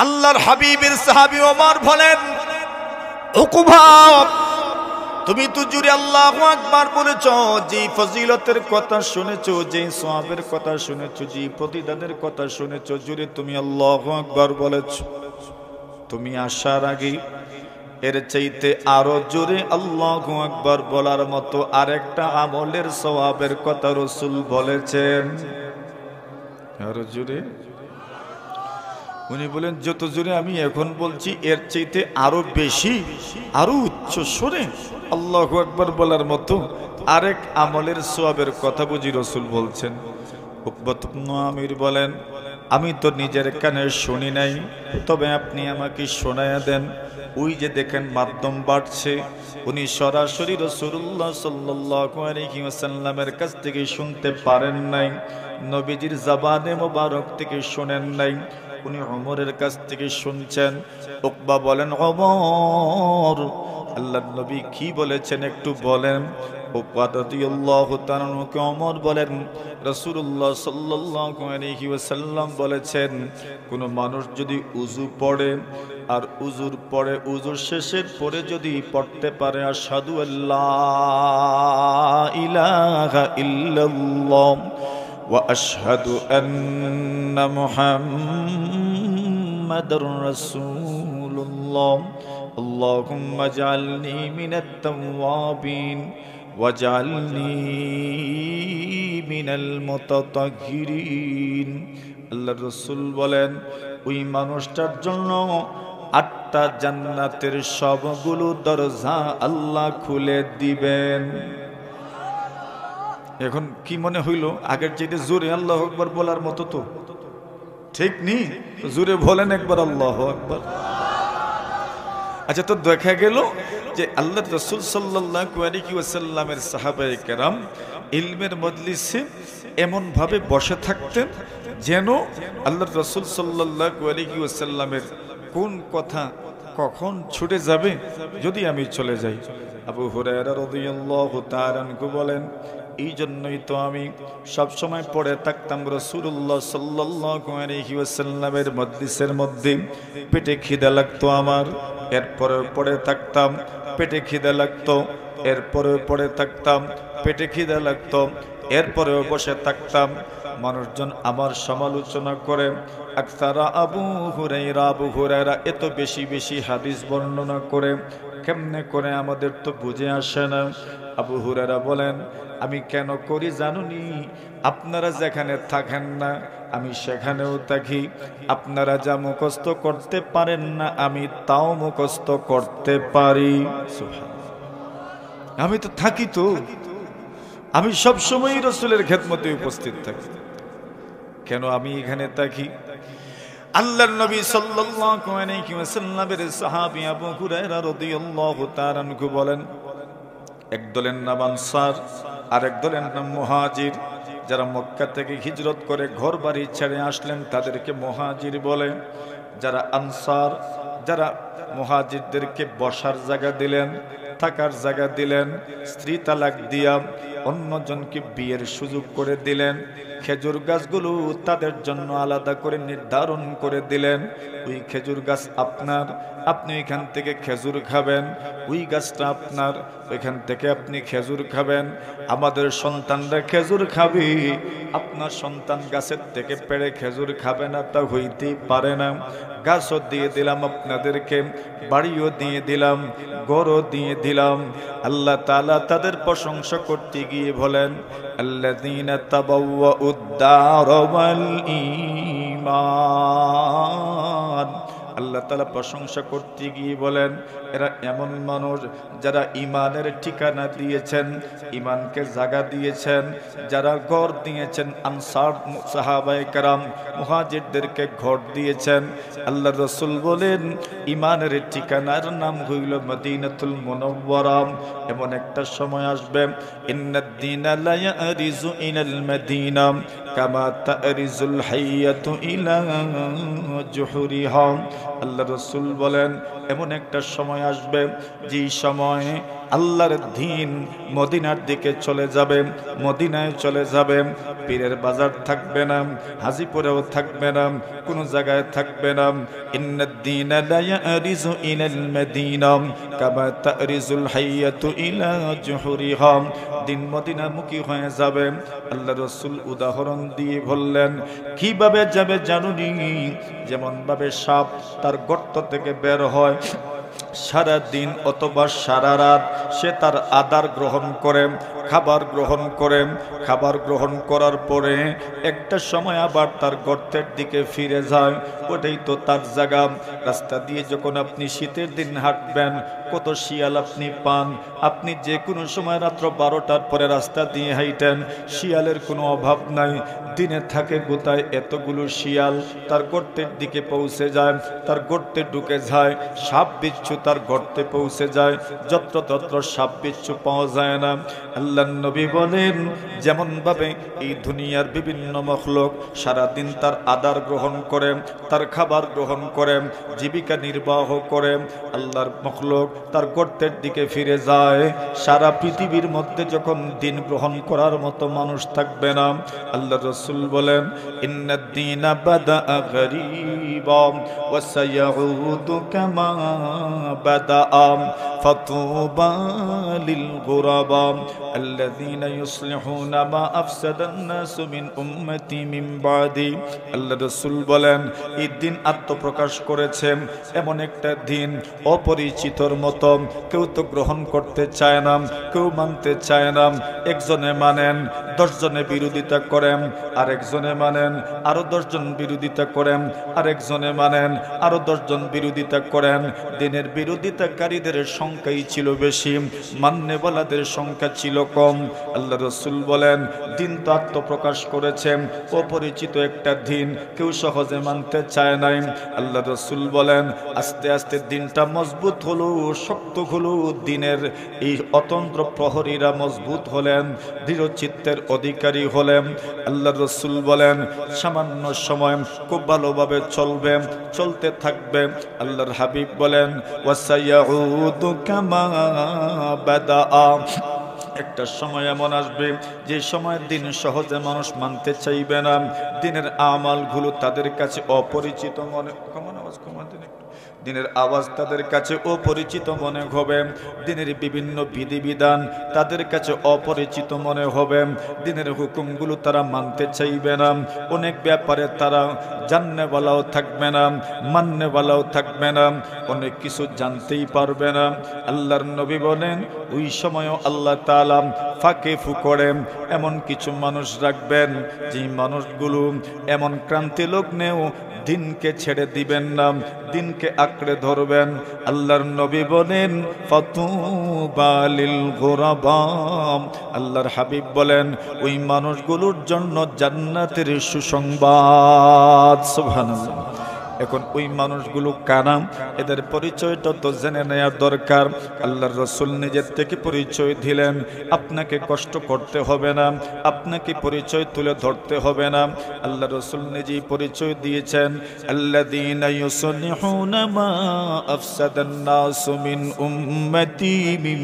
আল্লাহর হাবিবের সাহাবী ওমর বলেন, উকবা তুমি তো জুড়ে আল্লাহু আকবার বলেছ, যে ফজিলতের কথা শুনেছো, যে সওয়াবের কথা শুনেছো, যে প্রতিদানের কথা শুনেছো, জুড়ে তুমি আল্লাহু আকবার বলেছ। তুমি আসার আগে এর চাইতে আরো জোরে আল্লাহু আকবার বলার মতো আরেকটা আমলের সওয়াবের কথা রাসূল বলেছেন। আরো জোরে। উনি বলেন, যত জোরে আমি এখন বলছি এর চাইতে আরো বেশি, আরো উচ্চ স্বরে আল্লাহু আকবার বলার মতো আরেক আমলের সওয়াবের কথা বুঝি রাসূল বলছেন। উকবা ইবনে আমির বলেন, আমি তো নিজের কানে শুনি নাই, তবে আপনি আমাকে শোনায়া দেন। ওই যে দেখেন মাধ্যম বাড়ছে, উনি সরাসরি রাসূলুল্লাহ সাল্লাল্লাহু আলাইহি ওয়াসাল্লামের কাছ থেকে শুনতে পারেন নাই, নবীজির জবানে মোবারক থেকে শুনেন নাই, উনি ওমরের কাছ থেকে শুনছেন। উকবা বলেন, ওমর আল্লাহর নবী কি বলেছেন একটু বলেন। উকবা রাদিয়াল্লাহু তাআলা কে ওমর বলেন, রাসূলুল্লাহ সাল্লাল্লাহু আলাইহি ওয়াসাল্লাম বলেছেন, কোন মানুষ যদি উযু পড়ে আর উযুর পরে উযুর শেষের পরে যদি পড়তে পারে আশহাদু আল্লা ইলাহা ইল্লাল্লাহ ওয়া আশহাদু আন্না মুহাম্মাদার রাসূলুল্লাহ আল্লাহুম্মা জাআলনি মিনাত তাওয়াবিন ওয়াজআলনি মিনাল মুতাতাহহিরিন। আল্লাহর রাসূল বলেন, ওই মানুষটার জন্য 8টা জান্নাতের সবগুলো দরজা আল্লাহ খুলে দিবেন। এখন কি মনে হইল, আগের চাইতে জোরে আল্লাহু আকবার বলার মতো তো ঠিক নেই? জোরে বলেন একবার আল্লাহু আকবার। আচ্ছা, তো দেখা গেল যে আল্লাহর রাসূল সাল্লাল্লাহু আলাইহি ওয়াসাল্লামের সাহাবায়ে কেরাম ইলমের মজলিসে এমন ভাবে বসে থাকতেন যেন আল্লাহর রাসূল সাল্লাল্লাহু আলাইহি ওয়াসাল্লামের কোন কথা কখন ছুটে যাবে যদি আমি চলে যাই। আবু হুরায়রা রাদিয়াল্লাহু তাআলা আনহু বলেন, এই জন্যই তো আমি সব সময় পড়ে থাকতাম রাসূলুল্লাহ সাল্লাল্লাহু আলাইহি ওয়াসাল্লামের মজলিসের মধ্যে পেটে খিদা লাগতো আমার, এরপরে পড়ে থাকতাম, পেটে খিদা লাগতো, এরপরে পড়ে থাকতাম, পেটে খিদা লাগতো, এরপরেও বসে থাকতাম। মানুষজন আমার সমালোচনা করে, আকসারা আবু হুরায়রা এত বেশি বেশি হাদিস বর্ণনা করে কেমনে করে, আমাদের তো বুঝে আসে না। আবু হুরায়রা বলেন, আমি কেন করি জানুনি? আপনারা যেখানে থাকেন না আমি সেখানেও থাকি, আপনারা যা মুখস্থ করতে পারেন না আমি তাও মুখস্থ করতে পারি। আমি তো থাকি, তো আমি সব সময় রাসূলের খেদমতে উপস্থিত থাকি, কেন আমি এখানে থাকি? আল্লাহর নবী সাল্লাল্লাহু আলাইহি ওয়াসাল্লামের সাহাবী আবু হুরায়রা রাদিয়াল্লাহু তাআলা আনহু বলেন, এক দলের নাম আনসার আর এক দলের নাম মুহাজির। যারা মক্কা থেকে হিজরত করে ঘর বাড়ি ছেড়ে আসলেন তাদেরকে মুহাজির বলে। যারা আনসার, যারা মুহাজিরদেরকে বসার জায়গা দিলেন, থাকার জায়গা দিলেন, স্ত্রী তালাক দিয়া অন্যজনকে বিয়ের সুযোগ করে দিলেন, খেজুর গাছগুলো তাদের জন্য আলাদা করে নির্ধারণ করে দিলেন, ওই খেজুর গাছ আপনার, আপনি এখান থেকে খেজুর খাবেন, ওই গাছটা আপনার, ওইখান থেকে আপনি খেজুর খাবেন। আমাদের সন্তানরা খেজুর খাবে, আপনার সন্তান গাছের থেকে পেড়ে খেজুর খাবে না, তা হইতেই পারে না। গাছও দিয়ে দিলাম আপনাদেরকে, বাড়িও দিয়ে দিলাম, গরও দিয়ে দিলাম। আল্লাহ তাআলা তাদের প্রশংসা করতে গিয়ে বলেন, আল্লাযীনা তাবাওয়াউদ দার ওয়াল ঈমান। আল্লাহ তাআলা প্রশংসা করতে গিয়ে বলেন, এরা এমন মানুষ যারা ইমানের ঠিকানা দিয়েছেন, ইমানকে জায়গা দিয়েছেন, যারা ঘর দিয়েছেন। আনসার সাহাবায়ে কেরাম মুহাজিরদেরকে ঘর দিয়েছেন। আল্লাহর রাসূল বলেন, ইমানের ঠিকানার নাম হইল মদিনাতুল মুনাওয়ারা। এমন একটা সময় আসবে, ইন্নাদ দীনা লা ইয়ারিজু ইলাল মদিনা, কামা তারিজুল হাইয়াতু ইলা জুহুরিহা। আল্লাহ রাসূল বলেন এমন একটা সময় আসবে যে সময়ে আল্লাহর দ্বীন মদিনার দিকে চলে যাবে, মদিনায় চলে যাবে। পীরের বাজার থাকবে না, হাজিপুরেও থাকবে না, কোন জায়গায় থাকবে না। ইন্নাদ দীনা লা ইয়ারিজু ইলাল মদিনা কামা তারিজুল হাইয়াতু ইলা জুহুরিহা। দিন মদিনামুখী হয়ে যাবে। আল্লাহ রাসূল উদাহরণ দিয়ে বললেন কিভাবে যাবে জানুনি? যেমন ভাবে সাপ তার গর্ত থেকে বের হয়, সারা দিন অথবা সারা রাত সে তার আহার গ্রহণ করে, খাবার গ্রহণ করে, খাবার গ্রহণ করার পরে একটা সময় আবার তার গর্তের দিকে ফিরে যায়। ওটাই তো তার জায়গা। রাস্তা দিয়ে যখন আপনি শীতের দিন হাঁটবেন কত শিয়াল আপনি পান। আপনি যে কোনো সময় রাত্র 12টার পরে রাস্তা দিয়ে হাঁটেন, শিয়ালের কোনো অভাব নাই। দিনে থাকে গোটায় এতগুলো শিয়াল তার গর্তের দিকে পৌঁছে যায়, তার গর্তে ঢুকে যায়। সাপ বিচ্ছু তার গর্তে পৌঁছে যায়, যত্রতত্র সাপ বিচ্ছু পাওয়া যায় না। আল্লাহর নবী বলেন যেমন ভাবে এই দুনিয়ার বিভিন্ন মখলুক সারাদিন তার আহার গ্রহণ করে, তার খাবার গ্রহণ করে, জীবিকা নির্বাহ করে, আল্লাহর মখলুক তার গর্তের দিকে ফিরে যায়। সারা পৃথিবীর মধ্যে যখন দিন গ্রহণ করার মতো মানুষ থাকবে না, আল্লাহ রাসূল বলেন ইন্নাদ দীনা বাদাআ গরীবাম ওয়া সায়াউদু কামা বাদাআ ফাতুবা লিল গুরাবা আল্লাযীনা ইউসলিহুনা মা আফসাদান নাসু মিন উম্মতি মিন বাদি। আল্লাহ রাসূল বলেন এই দিন আত্মপ্রকাশ করেছে এমন একটা দিন অপরিচিতর মতো। কেউ তো গ্রহণ করতে চায় না, কেউ মানতে চায় না। একজনে মানেন, 10 জনে বিরোধিতা করেন, আরেকজনে মানেন, আরো 10 জন বিরোধিতা করেন, আরেকজনে মানেন, আরো 10 জন বিরোধিতা করেন। দিনের বিরোধিতাকারীদের সংখ্যাই ছিল বেশি, মান্যওয়ালাদের সংখ্যা ছিল কম। আল্লাহ রাসূল বলেন দিন তো আত্মপ্রকাশ করেছে অপরিচিত একটা দিন, কেউ সহজে মানতে চায় নাই। আল্লাহ রাসূল বলেন আস্তে আস্তে দিনটা মজবুত হলো, শক্ত হলো। দিনের এই অতন্ত্র প্রহরীরা মজবুত হলেন, দৃঢ়চিত্তের অধিকারী হলেন। আল্লাহ রাসূল বলেন সামান্য সময় খুব ভালোভাবে চলবে, চলতে থাকবে। আল্লাহর হাবিব বলেন ওয়াসায়াউদু কামা বাদাআ। একটা সময় এমন আসবে যে সময় দিন সহজে মানুষ মানতে চাইবে না। দিনের আমালগুলো তাদের কাছে অপরিচিত মনে, দিনের আওয়াজ তাদের কাছে অপরিচিত মনে হবে। দিনের বিভিন্ন বিধিবিধান তাদের কাছে অপরিচিত মনে হবে। দিনের হুকুমগুলো তারা মানতে চাইবে না। অনেক ব্যাপারে তারা জাননেওয়ালাও থাকবে না, মাননেওয়ালাও থাকবে না, অনেক কিছু জানতেই পারবে না। আল্লাহর নবী বলেন ওই সময়ও আল্লাহ তাআলা ফাঁকে ফুকরে এমন কিছু মানুষ রাখবেন যে মানুষগুলো এমন ক্রান্তি লগ্নেও দিনকে ছেড়ে দিবেন না, দিনকে আঁকড়ে ধরবেন। আল্লাহর নবী বলেন ফাতুবা লিল গুরাবা। আল্লাহর হাবিব বলেন ওই মানুষগুলোর জন্য জান্নাতের সুসংবাদ। সুবহানাল্লাহ। এখন ওই মানুষগুলো কারা, এদের পরিচয়টা তো জেনে নেওয়া দরকার। আল্লাহর রাসূল নিজের থেকে পরিচয় দিলেন, আপনাকে কষ্ট করতে হবে না, আপনাকে পরিচয় তুলে ধরতে হবে না। আল্লাহর রাসূল নিজেই পরিচয় দিয়েছেন আল্লাযীনা ইউসলিহুনা মা আফসাদান নাসু মিন উম্মতি মিন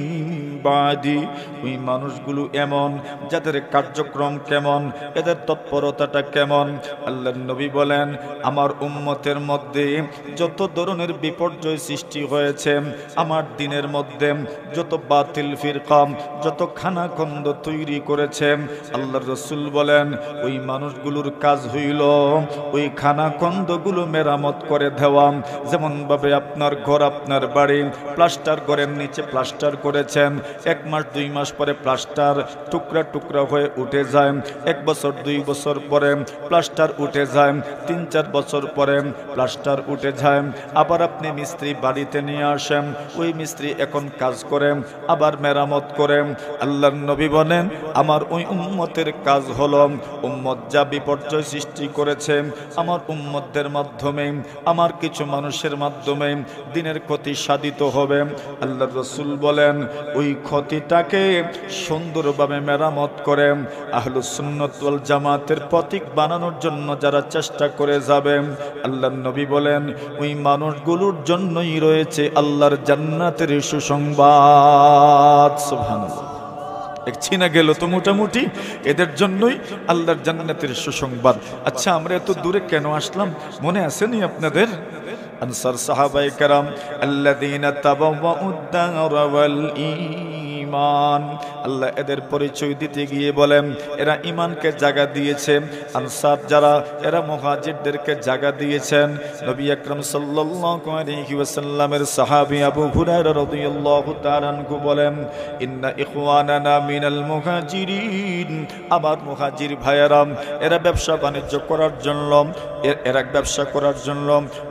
বাদি। ওই মানুষগুলো এমন যাদের কার্যক্রম কেমন, এদের তৎপরতাটা কেমন। আল্লাহর নবী বলেন আমার উম্মতের মধ্যে যত ধরনের বিপর্যয় সৃষ্টি হয়েছে, আমার দিনের মধ্যে যত বাতিল ফিরকা, যত খানাখন্দ তৈরি করেছে, আল্লাহর রাসূল বলেন ওই মানুষগুলোর কাজ হইল ওই খানাখন্দগুলো মেরামত করে দেওয়া। যেমন ভাবে আপনার ঘর, আপনার বাড়ি প্লাস্টার ঘরের নিচে প্লাস্টার করেছেন, 1 মাস 2 মাস পরে প্লাস্টার টুকরা টুকরা হয়ে উঠে যায়, 1 বছর 2 বছর পরে প্লাস্টার উঠে যায়, 3-4 বছর পরে প্লাস্টার উঠে যায়, আবার আপনি মিস্ত্রি বাড়িতে নিয়ে আসেন, ওই মিস্ত্রি এখন কাজ করে, আবার মেরামত করে। আল্লাহর নবী বলেন আমার ওই উম্মতের কাজ হলো, উম্মত যা বিপর্যয় সৃষ্টি করেছে আমার উম্মতদের মাধ্যমে, আমার কিছু মানুষের মাধ্যমে দিনের ক্ষতি সাধিত হবে। আল্লাহর রাসূল বলেন ওই ক্ষতিটাকে সুন্দরভাবে মেরামত করে আহলুস সুন্নাত ওয়াল জামাতের প্রতীক বানানোর জন্য যারা চেষ্টা করে যাবে, আল্লাহর নবী বলেন ওই মানুষগুলোর জন্যই রয়েছে আল্লাহর জান্নাতের সুসংবাদ। সুবহানাল্লাহ। এক ছিনা গেল তো মোটামুটি এদের জন্যই আল্লাহর জান্নাতের সুসংবাদ। আচ্ছা আমরা এত দূরে কেন আসলাম মনে আসেনি আপনাদের? আনসার সাহাবায়ে কেরাম আল্লাযীনা তাবাওয়াউদ দার ওয়াল ঈমান, আল্লাহ এদের পরিচয় দিতে গিয়ে বলেন এরা ঈমানকে জায়গা দিয়েছে। আনসার যারা এরা মুহাজিরদেরকে জায়গা দিয়েছেন। নবী আকরাম সাল্লাল্লাহু আলাইহি ওয়াসাল্লামের সাহাবী আবু হুরায়রা রাদিয়াল্লাহু তাআলা আনহু বলেন ইন্না ইখওয়ানানা মিনাল মুহাজিরিন, আমার মুহাজির ভাইয়েরা এরা ব্যবসা বাণিজ্য করার জন্য, এরা ব্যবসা করার জন্য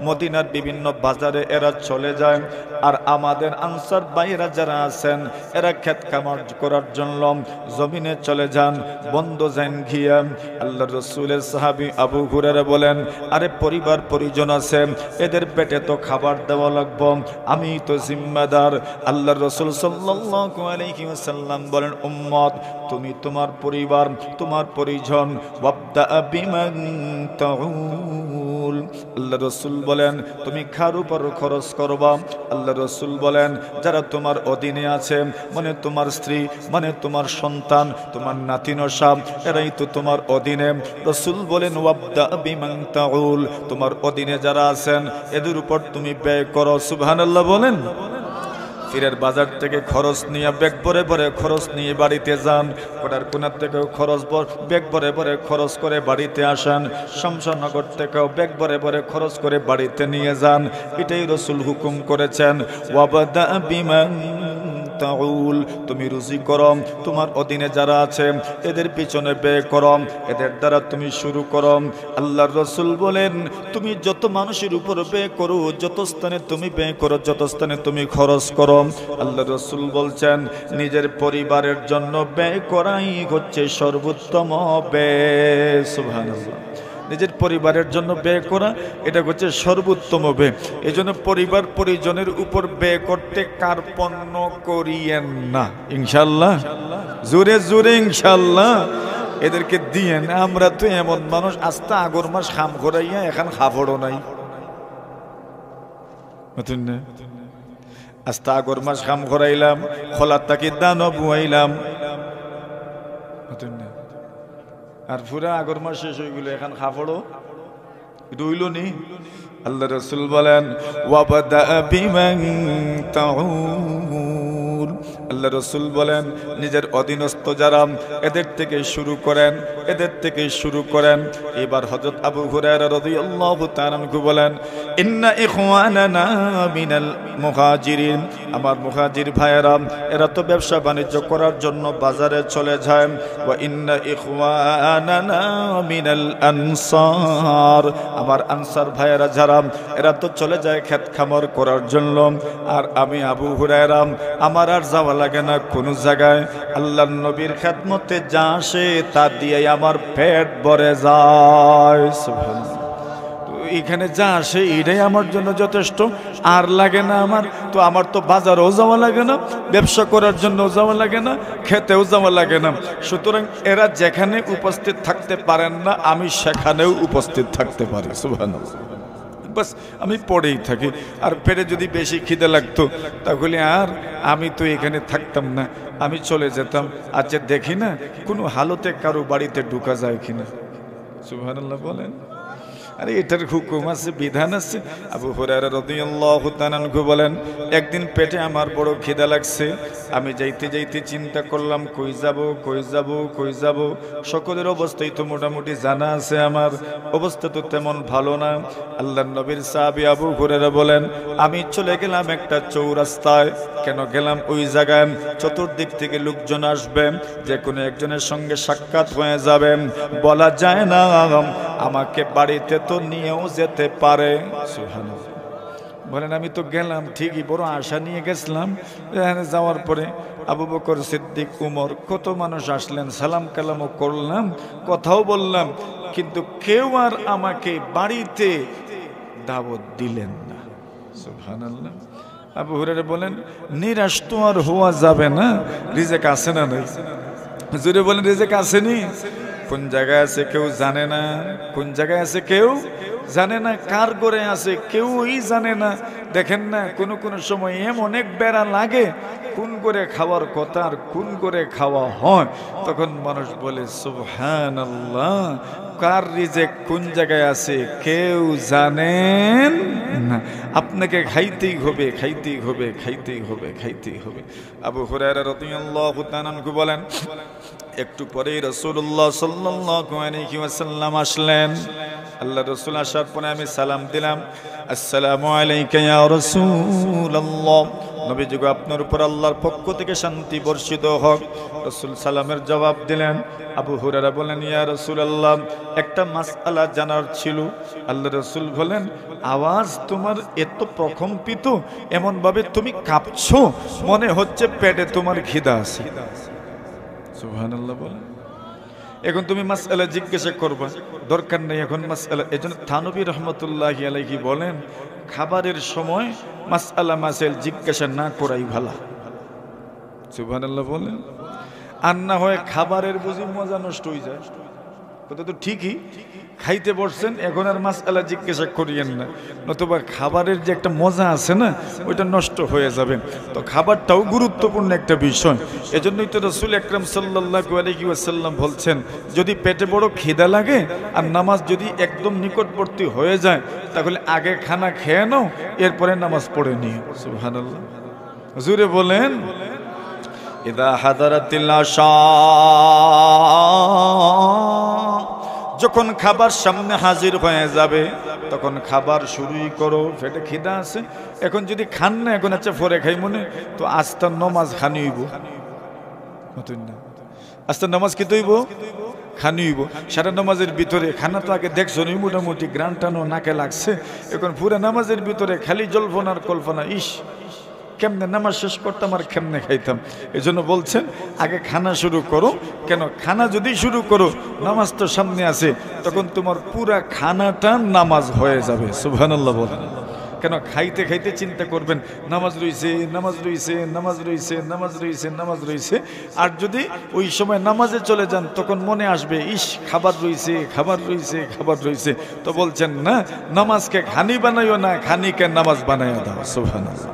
মদিনার বিভিন্ন বাজারে এরা চলে যায়। আর আমাদের আনসার ভাইয়েরা যারা আছেন এরা ক্ষেত কামার করার জন্য জমিনে চলে যান, বন্ধ যান গিয়া। আল্লাহর রাসূলের সাহাবী আবু হুরায়রা বলেন আরে পরিবার পরিজন আছে, এদের পেটে তো খাবার দেওয়া লাগবে, আমি তো জিম্মাদার। আল্লাহর রাসূল সাল্লাল্লাহু আলাইহি ওয়াসাল্লাম বলেন উম্মত তুমি তোমার পরিবার তোমার পরিজন ওয়াবদা বিমান তাউল, আল্লাহর রাসূল বলেন তুমি কার উপর খরচ করবা। আল্লাহর রাসূল বলেন যারা তোমার অধীনে আছে, মানে তোমার স্ত্রী, মানে তোমার সন্তান, তোমার নাতিনশা, এরাই তো তোমার অধীনে। রাসূল বলেন ওয়াবদা বিমান তাউল, তোমার অধীনে যারা আছেন এদের উপর তুমি ব্যয় করো। সুবহানাল্লাহ বলেন। ফিরের বাজার থেকে খরচ নিয়ে ব্যাগ ভরে ভরে খরচ নিয়ে বাড়িতে যান, কোটার কোনার থেকেও খরচ ব্যাগ ভরে ভরে খরচ করে বাড়িতে আসেন, শমশানগর থেকেও ব্যাগ ভরে ভরে খরচ করে বাড়িতে নিয়ে যান। এটাই রাসূল হুকুম করেছেন ওয়াবদা বিমান তাউল, তুমি রুজি করো, তোমার অধীনে যারা আছে এদের পিছনে ব্যয় করো, এদের দ্বারা তুমি শুরু করো। আল্লাহর রাসূল বলেন তুমি যত মানুষের উপর ব্যয় করো, যত স্থানে তুমি ব্যয় করো, যত স্থানে তুমি খরচ করো, আল্লাহর রাসূল বলছেন নিজের পরিবারের জন্য ব্যয় করাই হচ্ছে সর্বোত্তম ব্যয়। সুবহানাল্লাহ। নিজের পরিবারের জন্য ব্যয় করা এটা হচ্ছে সর্বোত্তম ব্যয়। এই জন্য পরিবার পরিজনের উপর ব্যয় করতে কার্পণ্য করিয়েন না ইনশাআল্লাহ, জোরে জোরে ইনশাআল্লাহ। এদেরকে দিয়েন। আমরা তো এমন মানুষ আস্তা আগর মাস খাম করাইয়া এখন খাফড়ও নাই, আস্তা আগর মাস খাম করাইলাম, খোলার তাকে দানও বুয়াইলাম, আর পুরা আগর মাস শেষ হয়ে গেল, এখন খাফড়ও রইল নি। আল্লাহ রাসূল বলেন ওয়াবদা বিমান তাউল, আল্লাহ রাসূল বলেন নিজের অধীনস্থ যারা এদের থেকে শুরু করেন, এদের থেকে শুরু করেন। এবার হযরত আবু হুরায়রা রাদিয়াল্লাহু তাআলা আনহু বলেন ইন্না ইখওয়ানানা মিনাল মুহাজিরিন, আমার মুহাজির ভাইয়েরা এরা তো ব্যবসা বাণিজ্য করার জন্য বাজারে চলে যায়। ওয়া ইন্না ইখওয়ানানা মিনাল আনসার, আমার আনসার ভাইয়েরা যারা এরা তো চলে যায় ক্ষেত খামার করার জন্য। আর আমি আবু হুরায়রা আমার আর যাওয়া লাগে না কোনো জায়গায়, আল্লাহর নবীর খেদমতে যা আসে তা দিয়ে আমার পেট ভরে যায়। সুবহানাল্লাহ। এখানে যা আসে এটাই আমার জন্য যথেষ্ট, আর লাগে না আমার। তো আমার তো বাজারেও যাওয়া লাগে না, ব্যবসা করার জন্য যাওয়া লাগে না, খেতেও যাওয়া লাগে না। সুতরাং এরা যেখানে উপস্থিত থাকতে পারেন না আমি সেখানেও উপস্থিত থাকতে পারি। সুবহানাল্লাহ। বাস আমি পড়েই থাকি। আর পেটে যদি বেশি খিদে লাগতো তাহলে আর আমি তো এখানে থাকতাম না, আমি চলে যেতাম। আচ্ছা দেখি না কোনো হালতে কারো বাড়িতে ঢুকা যায় কিনা। সুবহানাল্লাহ বলেন। আরে এটার হুকুম আছে, বিধান আছে। আবু হুরায়রা রাদিয়াল্লাহু তাআলা আনহু বলেন একদিন পেটে আমার বড় খিদা লাগছে, আমি যাইতে যাইতে চিন্তা করলাম কই যাব কই যাব কই যাব। সকলের অবস্থাই তো মোটামুটি জানা আছে, আমার অবস্থা তো তেমন ভালো না। আল্লাহর নবীর সাহাবী আবু হুরায়রা বলেন আমি চলে গেলাম একটা চৌরাস্তায়। কেন গেলাম ওই জায়গায়? চতুর্দিক থেকে লোকজন আসবে, যে কোনো একজনের সঙ্গে সাক্ষাৎ হয়ে যাবে, বলা যায় না আমাকে বাড়িতে তো নিয়েও যেতে পারে। সুবহানাল্লাহ। বলেন আমি তো গেলাম ঠিকই, বড় আশা নিয়ে গেছিলাম। যাওয়ার পরে আবু বকর সিদ্দিক, উমর, কত মানুষ আসলেন, সালাম কালামও করলাম, কথাও বললাম, কিন্তু কেউ আর আমাকে বাড়িতে দাওয়াত দিলেন না। সুবহানাল্লাহ। আবু হুরায়রা বলেন নিরাশ তো আর হওয়া যাবে না, রিজেক আছে না নাই? হুজুরে বলেন রিজেক আসেনি। কোন জায়গায় আছে কেউ জানে না, কোন জায়গায় আছে কেউ জানে না, কার করে আছে কেউই জানে না। দেখেন না কোন কোন সময় এমন এক বেড়া লাগে, কোন করে খাওয়ার কথা আর কোন করে খাওয়া হয়, তখন মানুষ বলে সুবহানাল্লাহ, কার রিজেক কোন জায়গায় আছে কেউ জানেন না। আপনাকে খাইতেই হবে, খাইতেই হবে, খাইতেই হবে, খাইতেই হবে। আবু হুরায়রা রাদিয়াল্লাহু তাআলা আনহু বলেন একটু পরেই রাসূলুল্লাহ সাল্লাল্লাহু আলাইহি ওয়াসাল্লাম আসলেন। আল্লাহ রাসূল আসার পরে আমি সালাম দিলাম, আসসালামু আলাইকা ইয়া রাসূলুল্লাহ, নবীজি গো আপনার উপর আল্লাহর পক্ষ থেকে শান্তি বর্ষিত হোক। রাসূল সালামের জবাব দিলেন। আবু হুরায়রা বলেন ইয়া রাসূলুল্লাহ, একটা মাসআলা জানার ছিল। আল্লাহ রাসূল বলেন আওয়াজ তোমার এত প্রকম্পিত, এমন ভাবে তুমি কাঁপছো, মনে হচ্ছে পেটে তোমার খিদা আছে। সুবহানাল্লাহ বলেন। এখন তুমি মাসআলা জিজ্ঞাসা করবা, দরকার নেই এখন মাসআলা। এজন্য থানবী রাহমাতুল্লাহি আলাইহি বলেন খাবারের সময় মাসআলা মাসাইল জিজ্ঞাসা না করাই ভালো। সুবহানাল্লাহ বলেন। আর না হয় খাবারের বুঝি মজা নষ্ট হয়ে যায়। কথা তো ঠিকই, খাইতে বসছেন এখন আর মাসআলা জিজ্ঞাসা করিয়েন না, নতুবা খাবারের যে একটা মজা আছে না ওইটা নষ্ট হয়ে যাবে। তো খাবারটাও গুরুত্বপূর্ণ একটা বিষয়। এজন্যই তো রাসূল আকরাম সাল্লাল্লাহু আলাইহি ওয়াসাল্লাম বলছেন যদি পেটে বড় খিদা লাগে আর নামাজ যদি একদম নিকটবর্তী হয়ে যায় তাহলে আগে খানা খেয়ে নাও, এরপরে নামাজ পড়ে নিও। সুবহানাল্লাহ। হুজুরে বলেন ইদা হাদারাতিল আশা, যখন খাবার সামনে হাজির হয়ে যাবে তখন খাবার শুরুই করো। পেটে খিদা আছে, এখন যদি খান না, এখন আচ্ছা পরে খাই মনে, তো আস্তা নমাজ খানি হইব, আস্তা নামাজ কি তৈব খানি হইব। সারা নামাজের ভিতরে খানা তো আগে দেখছো নি মোটামুটি গ্রান টানো নাকে লাগছে, এখন পুরো নামাজের ভিতরে খালি জল্পনার কল্পনা, ইস কেমনে নামাজ শেষ করতাম আর কেমনে খাইতাম। এই জন্য বলছেন আগে খানা শুরু করো। কেন খানা যদি শুরু করো, নামাজ তো সামনে আছে, তখন তোমার পুরা খানাটা নামাজ হয়ে যাবে। সুবহানাল্লাহ বলেন। কেন খাইতে খাইতে চিন্তা করবেন নামাজ রইছে, নামাজ রইছে, নামাজ রইছে, নামাজ রইছে, নামাজ রইছে। আর যদি ওই সময় নামাজে চলে যান তখন মনে আসবে ইস খাবার রইছে, খাবার রইছে, খাবার রইছে। তো বলছেন না, নামাজকে খানি বানাইও না, খানিকে নামাজ বানাইয়া দাও। সুবহানাল্লাহ।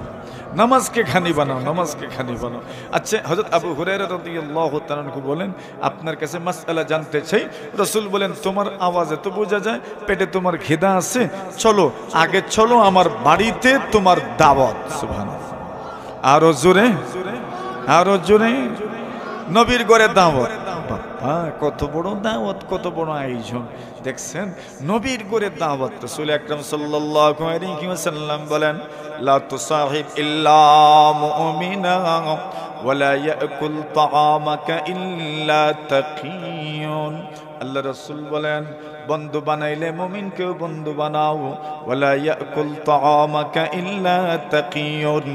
নামাজকে খানি বানাও, নামাজকে খানি বানাও। আচ্ছা হযরত আবু হুরায়রা রাদিয়াল্লাহু তাআলা আনহু বলেন আপনার কাছে মাসআলা জানতে চাই। রাসূল বলেন তোমার আওয়াজে তো বোঝা যায় পেটে তোমার খিদা আছে, চলো আগে চলো আমার বাড়িতে তোমার দাওয়াত। সুবহানাল্লাহ। আরো জোরে, আরো জোরে। নবীর ঘরে দাওয়াত। বাবা কত বড় দাওয়াত, কত বড় আয়োজন দেখছেন। নবীর ঘরে দাওয়াত। রাসূল আকরাম সাল্লাল্লাহু আলাইহি ওয়াসাল্লাম বলেন লা তুসাহিব ইল্লা মুমিনা ওয়া লা ইয়াকুল তাআমাকা ইল্লা তাকিয়ুন। আল্লাহ রাসূল বলেন বন্ধু বানাইলে মুমিনকেও বন্ধু বানাও, ওয়া লা ইয়াকুল তাআমাকা ইল্লা তাকিয়ুন।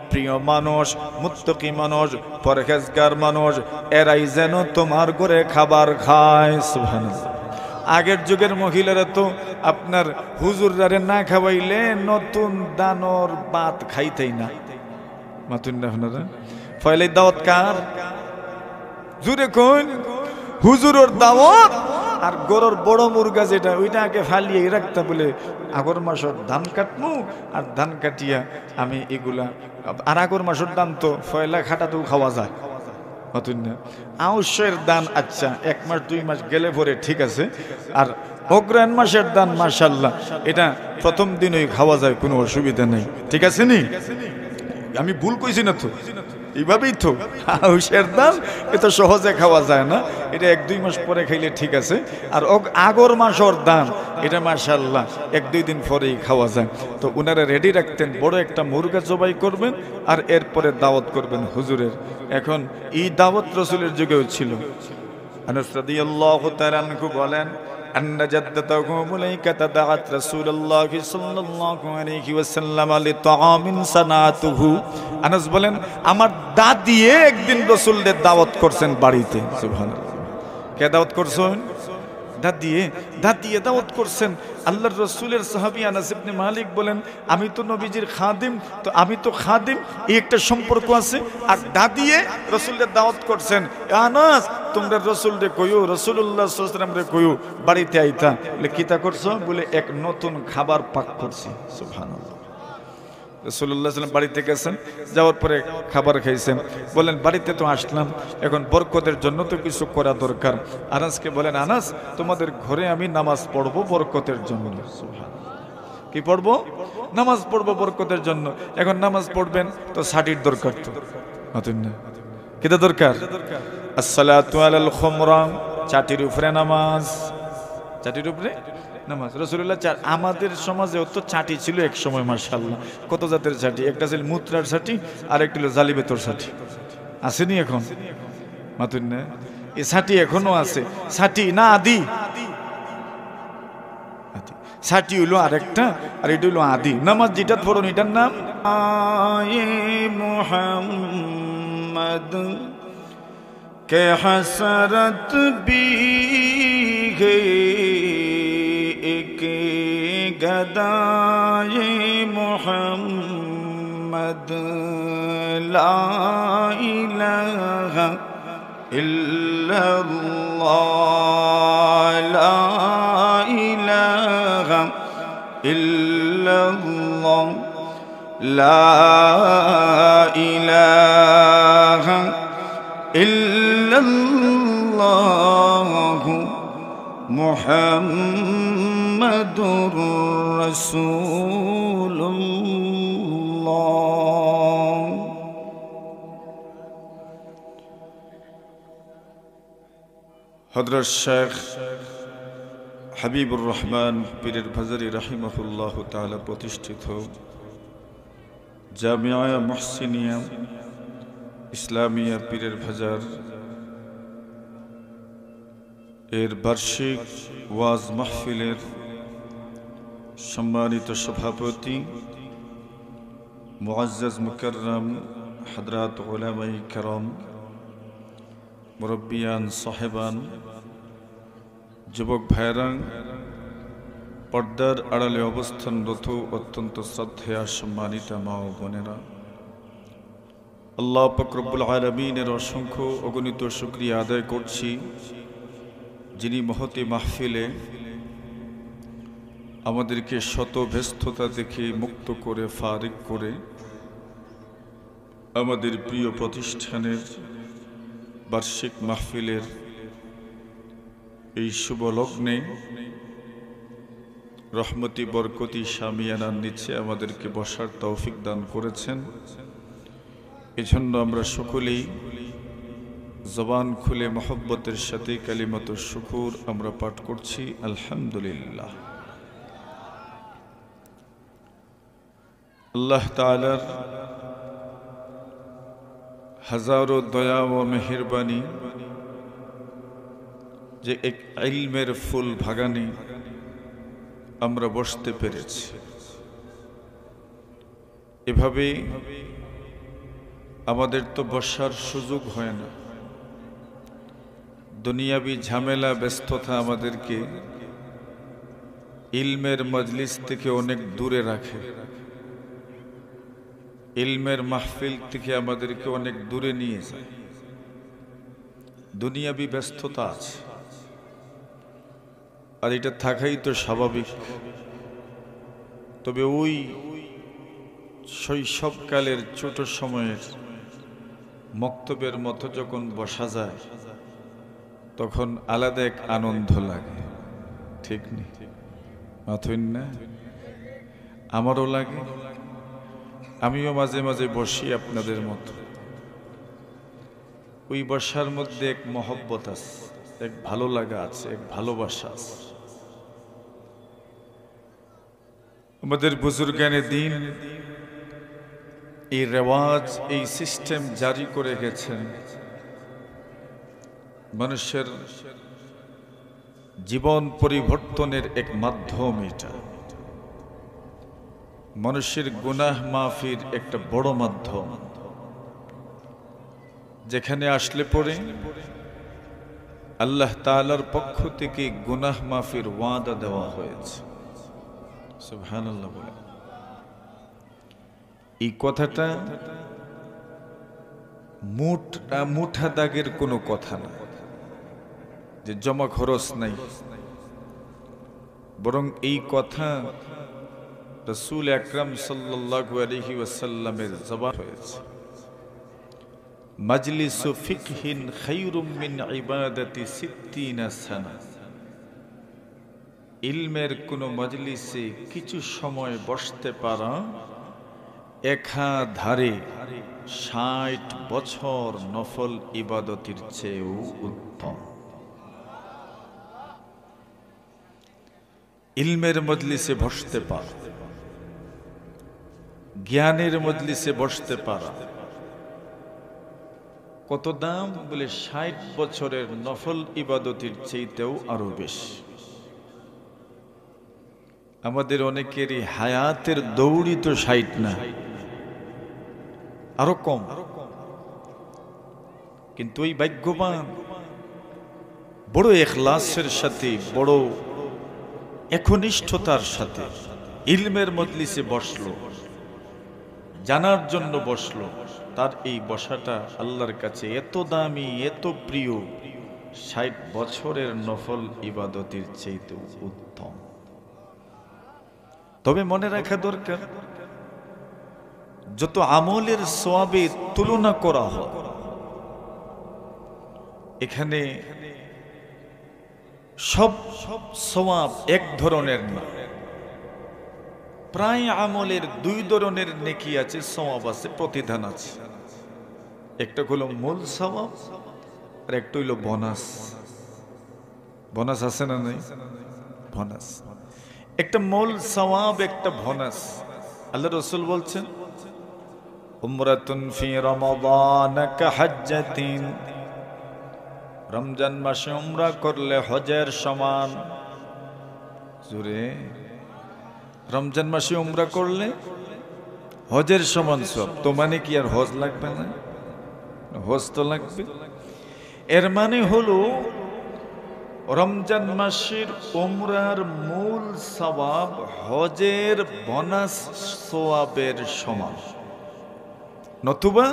প্রিয় মানুষ, মুত্তাকি মানুষ, পরহেজগার মানুষ, এরাই যেন তোমার ঘরে খাবার খায়। সুবহানাল্লাহ। আগের যুগের মহিলারা তো আপনার হুজুররা না খাওয়াইলে নতুন দানর ভাত খাইতেই না। মাতুন না আপনারা ফয়লে দাওয়াত কার জুরে কোন হুজুরের দাওয়াত। আর গরুর বড় মুরগা যেটা ওইটা আগে ফালিয়ে রাখতে বলে আগর মাসের ধান কাটমু, আর ধান কাটিয়া আমি এগুলা, আর আগর মাসের ধান তো ফয়লা খাটাতেও খাওয়া যায়। আউশের দান আচ্ছা 1 মাস 2 মাস গেলে পরে ঠিক আছে, আর অগ্রহায়ণ মাসের দান মাশাআল্লাহ এটা প্রথম দিনই খাওয়া যায়, কোনো অসুবিধা নেই। ঠিক আছে নি? আমি ভুল কইছি না তো? এইভাবেই তো আউশের দান এটা সহজে খাওয়া যায় না, এটা 1-2 মাস পরে খাইলে ঠিক আছে। আর আগর মাসের দান এটা মাশাআল্লাহ 1-2 দিন পরেই খাওয়া যায়। তো উনারা রেডি রাখতেন, বড় একটা মুরগা জবাই করবেন আর এরপরে দাওয়াত করবেন হুজুরের। এখন এই দাওয়াত রাসূলের যুগেও ছিল। আনাস রাদিয়াল্লাহু তাআলা আনহু বলেন আন্না জাদ্দাতাহু মুলাইকাতা দাআত রাসূলুল্লাহি সাল্লাল্লাহু আলাইহি ওয়াসাল্লাম লিতাআমিন সানাতুহু। আনাস বলেন আমার দাদি একদিন রাসূলদের দাওয়াত করছেন বাড়িতে। সুবহানাল্লাহ। কে দাওয়াত করছেন? দাদিয়ে দাওয়াত করছেন। আল্লাহর রাসূলের সাহাবী আনাস ইবনে মালিক বলেন আমি তো নবীজির খাদিম, তো আমি তো খাদিম, এই একটা সম্পর্ক আছে। আর দাদিয়ে রাসূলের দাওয়াত করছেন, আনাস তোমরা রাসূলরে কইও, রাসূলুল্লাহ সাল্লাল্লাহু আলাইহি ওয়াসাল্লাম রে কইও বাড়িতে আইতা। বলে কিতা করছো? বলে এক নতুন খাবার পাক করছি। সুবহানাল্লাহ। রাসূলুল্লাহ সাল্লাল্লাহু আলাইহি ওয়াসাল্লাম বাড়িতে গেছেন, যাওয়ার পরে খাবার খাইছেন। বলেন বাড়িতে তো আসলাম, এখন বরকতের জন্য তো কিছু করা দরকার। আনাসকে বলেন আনাস তোমাদের ঘরে আমি নামাজ পড়বো বরকতের জন্য। সুবহানাল্লাহ। কি পড়বো? নামাজ পড়বো বরকতের জন্য। এখন নামাজ পড়বেন তো ছাটির দরকার, তো মাতুন না কিটা দরকার? আসসালাতু আলাল খুমরা, চাটির উপরে নামাজ, চাটির উপরে নামাজ। রাসূলুল্লাহ আমাদের সমাজেও তো চাটি ছিল এক সময়, মাশাআল্লাহ। কত জাতের চাটি, একটা ছিল মুত্রার চাটি আর একটা হলো জালিবেতর চাটি। আসেনি এখন? মাতুন না এই চাটি এখনো আছে। চাটি না আদি, ছাটি হইলো আরেকটা, আর এটা হইলো আদি। নামাজ যেটা পড়ুন এটার নাম আয়ে মুহাম্মদ কে হসরত বি হে এক গদায়ে মুহাম্মদ লা ইলাহা ইল্লাল্লাহ লা ইলাহা ইল্লাল্লাহ লা ইলাহা ইল্লাল্লাহু মুহাম্মাদুর রাসূলুল্লাহ। হযরত শেখ হাবিবুর রহমান পীরের ভাজারি রাহিমাহুল্লাহ তাআলা প্রতিষ্ঠিত জামিয়া মুহসিনিয়া ইসলামিয়া পীরের ভাজার এর বার্ষিক ওয়াজ মাহফিলের সম্মানিত সভাপতি মুআজ্জাজ মুকাররম হযরত উলামায়ে কেরাম, মুরব্বিয়ান, সাহেবান, যুবক ভাইরা, পর্দার আড়ালে অবস্থানরত অত্যন্ত শ্রদ্ধেয় সম্মানিতা মা ও বোনেরা, আল্লাহ পাক রব্বুল আলামিনের অসংখ্য অগণিত শুকরিয়া আদায় করছি, যিনি মহতি মাহফিলে আমাদেরকে শত ব্যস্ততা থেকে মুক্ত করে, ফারিক করে আমাদের প্রিয় প্রতিষ্ঠানের বার্ষিক মাহফিলের এই শুভ লগ্নে রহমতি বরকতি শামিয়ানার নিচে আমাদেরকে বসার তৌফিক দান করেছেন। এজন্য আমরা সকলেই জবান খুলে মহব্বতের সাথে কালিমাতুশ শুকুর আমরা পাঠ করছি, আলহামদুলিল্লাহ। আল্লাহ তাআলার হাজারো দয়া ও মেহেরবানি যে এক ইলমের ফুল বাগানে আমরা বসতে পেরেছি। এভাবে আমাদের তো বসার সুযোগ হয় না। দুনিয়াবি ঝামেলা ব্যস্ততা আমাদেরকে ইলমের মজলিস থেকে অনেক দূরে রাখে, ইলমের মাহফিল থেকে আমাদেরকে অনেক দূরে নিয়ে যায়। দুনিয়াবি ব্যস্ততা আছে, আর এটা থাকাই তো স্বাভাবিক। তবে ওই শৈশবকালের ছোট সময়ের মক্তবের মতো যখন বসা যায় তখন আলাদা এক আনন্দ লাগে, ঠিক নেই? মাথুন না? আমারও লাগে, আমিও মাঝে মাঝে বসি আপনাদের মতো। ওই বসার মধ্যে এক মহব্বত আছে, এক ভালো লাগা আছে, এক ভালোবাসা আছে। আমাদের বুজুর্গানে দিন এই রেওয়াজ, এই সিস্টেম জারি করে গেছেন মানুষের জীবন পরিবর্তনের এক মাধ্যম এটা, মানুষের গুনাহ মাফির একটা বড় মাধ্যম, যেখানে আসলে পরে আল্লাহ তাআলার পক্ষ থেকে গুনাহ মাফির ওয়াদা দেওয়া হয়েছে। সুবহানাল্লাহ বলে এই কথাটা মুঠা দাগের কোনো কথা না যে জমা খরচ নাই, বরং এই কথা রাসূল আকরাম সাল্লাল্লাহু আলাইহি ওয়াসাল্লামের জবান হয়েছে। মাজলিসু ফিকহিন খায়রুম মিন ইবাদাতি 60 সানা। ইলমের কোন মজলিসে কিছু সময় বসতে পারা একাধারে 60 বছর নফল ইবাদতের চেয়েও উত্তম। ইলমের মজলিসে বসতে পারা, জ্ঞানের মজলিসে বসতে পারা কত দাম বলে 60 বছরের নফল ইবাদতের চাইতেও আরো বেশি। আমাদের অনেকেরই হায়াতের দৌড়ি তো 60 না, আরো কম, কিন্তু ওই ভাগ্যবান বড় ইখলাসের সাথে, বড় একনিষ্ঠতার সাথে ইলমের মজলিসে বসলো, জানার জন্য বসলো, তার এই বসাটা আল্লাহর কাছে এত দামি, এত প্রিয়, 60 বছরের নফল ইবাদতের চাইতে উত্তম। তবে মনে রাখা দরকার, যত আমলের সওয়াবে তুলনা করা হয়, এখানে সব সওয়াব এক ধরনের না। প্রায় আমলের 2 ধরনের নেকি আছে, সওয়াব আছে, প্রতিদান আছে। একটা হলো মূল সওয়াব, আর একটা হলো বোনাস। বোনাস আছে না নাই? বোনাস একটা মূল সওয়াব, একটা বোনাস। আল্লাহ রাসূল বলছেন, উমরাতুন ফি রমাদান কাহাজ্জাতিন। রমজান মাসে উমরা করলে হজের সমান। জোরে, রমজান মাসে উমরা করলে হজের সমান সব। তো মানে কি আর হজ লাগবে না? হজ তো লাগবে। এর মানে হলো রমজান মাসের উমরার মূল সওয়াব হজের বোনাস সওয়াবের সমান, নতুবা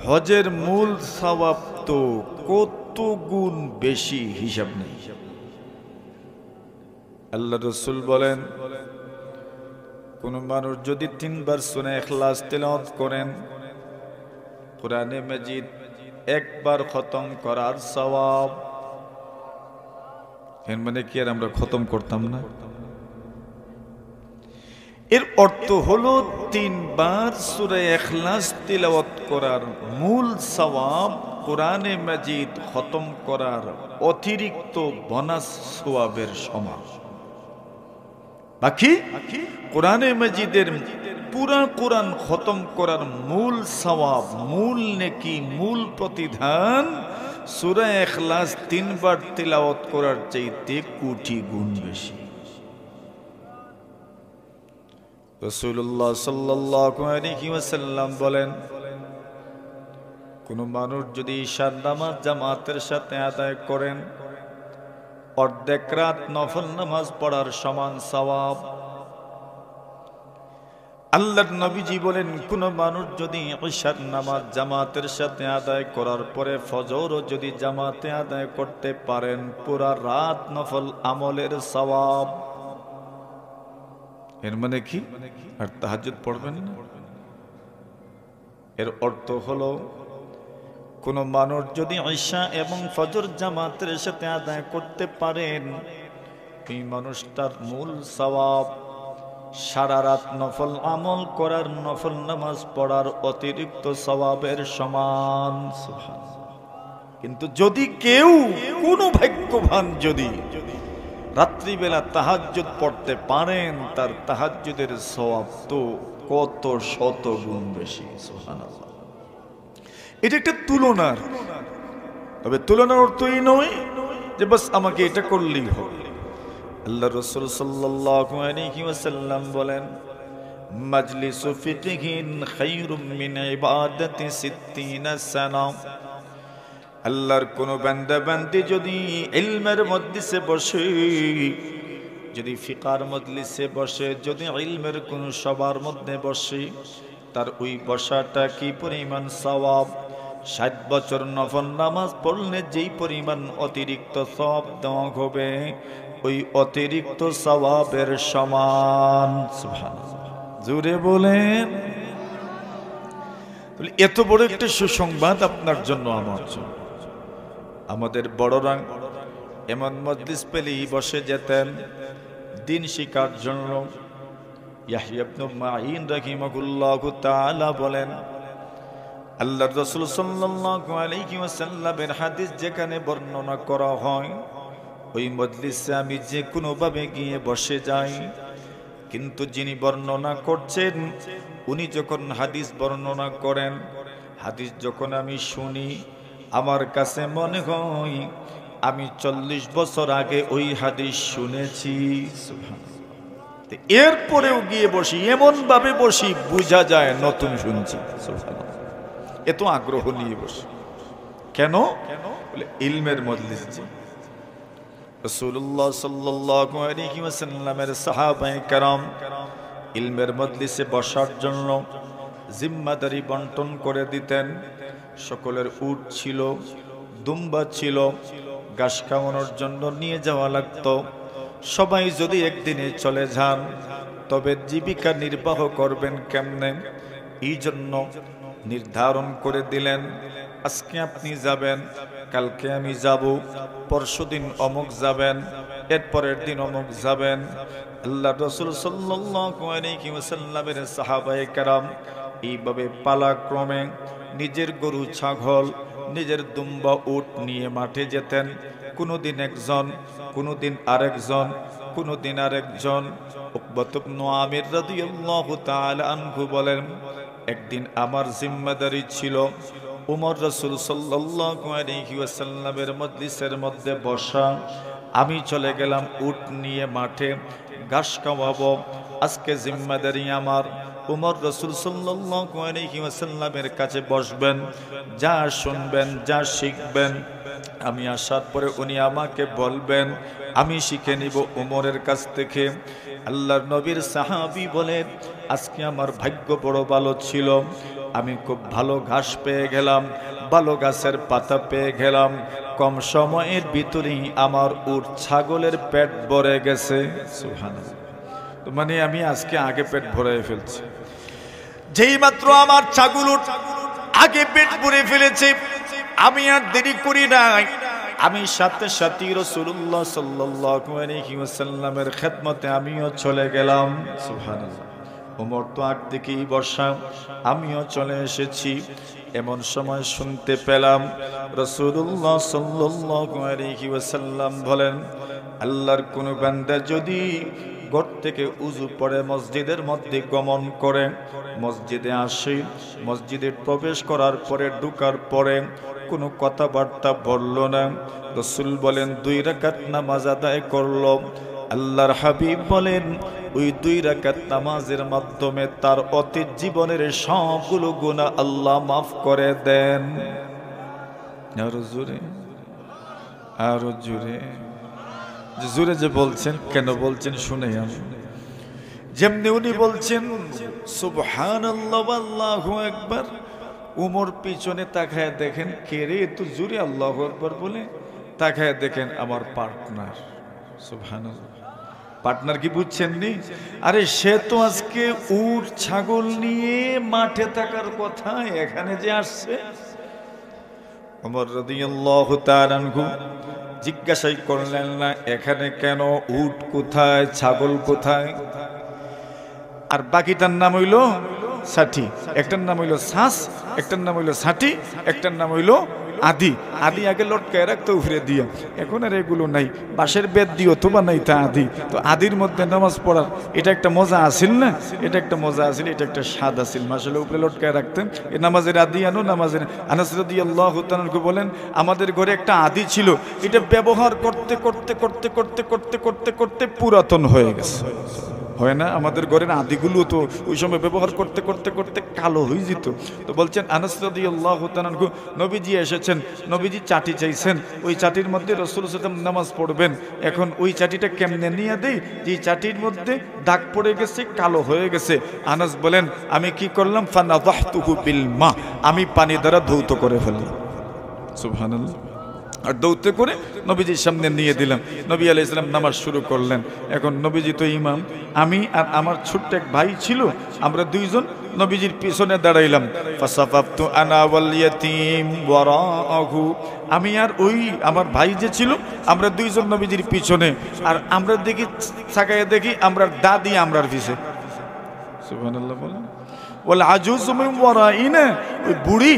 হজের মূল সওয়াব তো কত গুণ বেশি, হিসাব নেই। আল্লাহ রাসূল বলেন, কোন মানুষ যদি 3 বার সূরা ইখলাস তেলাওয়াত করেন, কোরআনে মাজিদ 1 বার খতম করার সওয়াব। এর মানে কি আর আমরা খতম করতাম না? এর অর্থ হলো 3 বার সূরা ইখলাস তেলাওয়াত করার মূল সওয়াব কোরআনে মাজিদ খতম করার অতিরিক্ত বোনাস সওয়াবের সমান। বাকি কোরআনে মাজিদের পুরা কোরআন খতম করার মূল সওয়াব, মূল নেকি, মূল প্রতিদান সূরা ইখলাস 3 বার তেলাওয়াত করার চাইতে কোটি গুণ বেশি। রাসূলুল্লাহ সাল্লাল্লাহু আলাইহি ওয়াসাল্লাম বলেন, কোন মানুষ যদি ঈশার নামাজ জামাতের সাথে আদায় করেন, অর্ধেক রাত নফল নামাজ পড়ার সমান সওয়াব। আল্লাহর নবীজি বলেন, কোন মানুষ যদি ঈশার নামাজ জামাতের সাথে আদায় করার পরে ফজরও যদি জামাতে আদায় করতে পারেন, পুরা রাত নফল আমলের সওয়াব। এর মানে কি? আর তাহাজ্জুদ পড়বেন না? এর অর্থ হলো, কোন মানুষ যদি ঈশা এবং ফজর জামাতের সাথে আদায় করতে পারেন, এই মানুষটার মূল সওয়াব সারা রাত নফল আমল করার, নফল নামাজ পড়ার অতিরিক্ত সওয়াবের সমান। কিন্তু যদি কেউ, কোন ভাগ্যবান যদি রাত্রিবেলা তাহাজ্জুদ পড়তে পারেন, তার তাহাজ্জুদের সওয়াব তো কত শত গুণ বেশি। সুবহানাল্লাহ। এটা একটা তুলনার, তবে তুলনার অর্থ এই নয় যে বাস আমাকে এটা করলেই হবে। আল্লাহ রাসূল সাল্লাল্লাহু আলাইহি ওয়াসাল্লাম বলেন, মাজলিসু ফিকহিন খায়রুম মিন ইবাদাতি 60 সানা। আল্লাহর কোন বান্দা বান্দি যদি ইলমের মজলিসে বসে, যদি ফিকার মজলিসে বসে, যদি ইলমের কোন সবার মধ্যে বসে, তার ওই বসাটা কি পরিমাণ সওয়াব, 60 বছর নফল নামাজ পড়লে যেই পরিমাণ অতিরিক্ত সওয়াব দেওয়া হবে, ওই অতিরিক্ত সওয়াবের সমান। সুবহানাল্লাহ, জোরে বলেন। এত বড় একটা সুসংবাদ আপনার জন্য, আমার জন্য। আমাদের বড়রা এমন মজলিস পেলেই বসে যেতেন দিন শিকার জন্য। ইয়াহইয়া ইবনে মাঈন রাহিমাহুল্লাহু তাআলা বলেন, আল্লাহর রাসূল সাল্লাল্লাহু আলাইহি ওয়াসাল্লামের হাদিস যেখানে বর্ণনা করা হয়, ওই মজলিসে আমি যে কোনো ভাবে গিয়ে বসে যাই, কিন্তু যিনি বর্ণনা করছেন উনি যখন হাদিস বর্ণনা করেন, হাদিস যখন আমি শুনি, আমার কাছে মনে হয় আমি 40 বছর আগে ওই হাদিস শুনেছি। এরপরেও গিয়ে বসি, এমন ভাবে বসি বোঝা যায় নতুন শুনছি। এত আগ্রহ নিয়ে বসি কেন? বলে ইলমের মজলিস। রাসূলুল্লাহ সাল্লাল্লাহু আলাইহি ওয়াসাল্লামের সাহাবায়ে কেরাম ইলমের মজলিসে বসার জন্য জিম্মাদারি বন্টন করে দিতেন। সকলের উট ছিল, দুম্বা ছিল, ঘাস খাওয়ানোর জন্য নিয়ে যাওয়া লাগতো। সবাই যদি একদিনে চলে যান, তবে জীবিকা নির্বাহ করবেন কেমনে? এই জন্য নির্ধারণ করে দিলেন, আজকে আপনি যাবেন, কালকে আমি যাব, পরশুদিন অমুক যাবেন, এরপরের দিন অমুক যাবেন। আল্লাহ রাসূল সাল্লাল্লাহু আলাইহি ওয়াসাল্লামের সাহাবায়ে কেরাম এইভাবে পালাক্রমে নিজের গরু ছাগল, নিজের দুম্বা উট নিয়ে মাঠে যেতেন। কোনোদিন একজন, কোনোদিন আরেকজন, কোনোদিন আরেকজন। উকবাত ইবনে আমির রাদিয়াল্লাহু তাআলা আনহু বলেন, একদিন আমার জিম্মাদারি ছিল ওমর রাসূল সাল্লাল্লাহু আলাইহি ওয়াসাল্লামের মজলিসের মধ্যে বসা। আমি চলে গেলাম উট নিয়ে মাঠে, ঘাস খাওয়াবো। আজকে জিম্মাদারি আমার। ওমর রাসূল সাল্লাল্লাহু আলাইহি ওয়াসাল্লামের কাছে বসবেন, যা শুনবেন, যা শিখবেন, আমি আসার পরে উনি আমাকে বলবেন, আমি শিখে নিব ওমরের কাছ থেকে। আল্লাহর নবীর সাহাবী বলেন, আজকে আমার ভাগ্য বড় ভালো ছিল, আমি খুব ভালো ঘাস পেয়ে গেলাম, ভালো গাছের পাতা পেয়ে গেলাম। কম সময়ের ভিতরেই আমার উট ছাগলের পেট ভরে গেছে। সুবহানাল্লাহ, মানে আমি আজকে আগে পেট ভরে ফেলছি। যেই মাত্র আমার ছাগল উট আগে পেট ভরে ফেলেছে, আমি আর দেরি করি নাই, আমি সাথে সাথে রাসূলুল্লাহ সাল্লাল্লাহু আলাইহি ওয়াসাল্লামের খেদমতে আমিও চলে গেলাম। সুবহানাল্লাহ, ওমর তো আগ থেকেই বসা, আমিও চলে এসেছি। এমন সময় শুনতে পেলাম রাসূলুল্লাহ সাল্লাল্লাহু আলাইহি ওয়াসাল্লাম বলেন, আল্লাহর কোন বান্দা যদি ঘর থেকে উযু পড়ে মসজিদের মধ্যে গমন করে, মসজিদে আসে, মসজিদে প্রবেশ করার পরে, ঢোকার পরে কোনো কথাবার্তা বলল না, রাসূল বলেন 2 রাকাত নামাজ আদায় করলো। আল্লাহর হাবিব বলেন, ওই 2 রাকাত নামাজের মাধ্যমে তার অতীত জীবনের সবগুলো গুনাহ আল্লাহ মাফ করে দেন। আরো জোরে, আরো জোরে। জোরে যে বলছেন, কেন বলছেন শুনে আমি। যেমনি উনি বলছেন সুবহানাল্লাহ আল্লাহু আকবার, উমর পিছনে তাকায় দেখেন, কে রে এত জোরে আল্লাহু আকবার বলে? তাকায় দেখেন আমার পার্টনার। সুবহানাল্লাহ, পার্টনার কি বুঝছেননি? আরে সে তো আজকে উট ছাগল নিয়ে মাঠে থাকার কথা, এখানে যে আসছে। ওমর রাদিয়াল্লাহু তাআলা আনহু জিজ্ঞাসাই করলেন না, এখানে কেন? উট কোথায়? ছাগল কোথায়? আর বাকিটার নাম হইল ষাটি, একটার নাম হইল শ্বাস, একটার নাম হইল ষাটি, একটার নাম হইল আদি আদি আগে লটকায় রাখতো উফরে দিয়া, এখন আর এগুলো নাই, বাঁশের বেদ দিয়ে অথবা নাই তা আদি। তো আদির মধ্যে নামাজ পড়ার এটা একটা মজা আসিল না, এটা একটা মজা আসিল, এটা একটা স্বাদ আসিল, মাসাল্লাহ উপরে লটকায় রাখতেন। এই নামাজের আদি আনো, নামাজের আনাস রাদিয়াল্লাহু তাআলা বলেন আমাদের ঘরে একটা আদি ছিল, এটা ব্যবহার করতে করতে করতে করতে করতে করতে করতে পুরাতন হয়ে গেছে। হয় না, আমাদের ঘরের আদিগুলো তো ওই সময় ব্যবহার করতে করতে করতে কালো হয়ে যেত। তো বলছেন আনাস রাদিয়াল্লাহু তাআলা নবীজি এসেছেন, নবীজি চাটি চাইছেন, ওই চাটির মধ্যে রাসূল সাল্লাল্লাহু আলাইহি ওয়াসাল্লাম নামাজ পড়বেন। এখন ওই চাটিটা কেমনে নিয়ে দেই, যে চাটির মধ্যে দাগ পড়ে গেছে, কালো হয়ে গেছে। আনাস বলেন আমি কি করলাম, ফানাযাহতুহু বিল মা, আমি পানি দ্বারা ধৌত করে ফেললাম। সুবহানাল্লাহ। আর দৌতে করে নবীজির সামনে নিয়ে দিলাম, নবী আলাইহিস সালাম নামাজ শুরু করলেন। এখন নবীজি তো ইমাম, আমি আর আমার ছোট্ট এক ভাই ছিল, আমরা দুইজন নবীজির পিছনে দাঁড়াইলাম। ফাসাফাফতু আনা ওয়াল ইয়াতীম ওয়ারাহু, আমি আর ওই আমার ভাই যে ছিল, আমরা দুইজন নবীজির পিছনে, আর আমরা দেখি তাকায় দেখি আমরা দাদি আমরার পিছে। সুবহানাল্লাহ বলেন। ওয়াল আজুজু মিন ওয়ারাইনা, ওই বুড়ি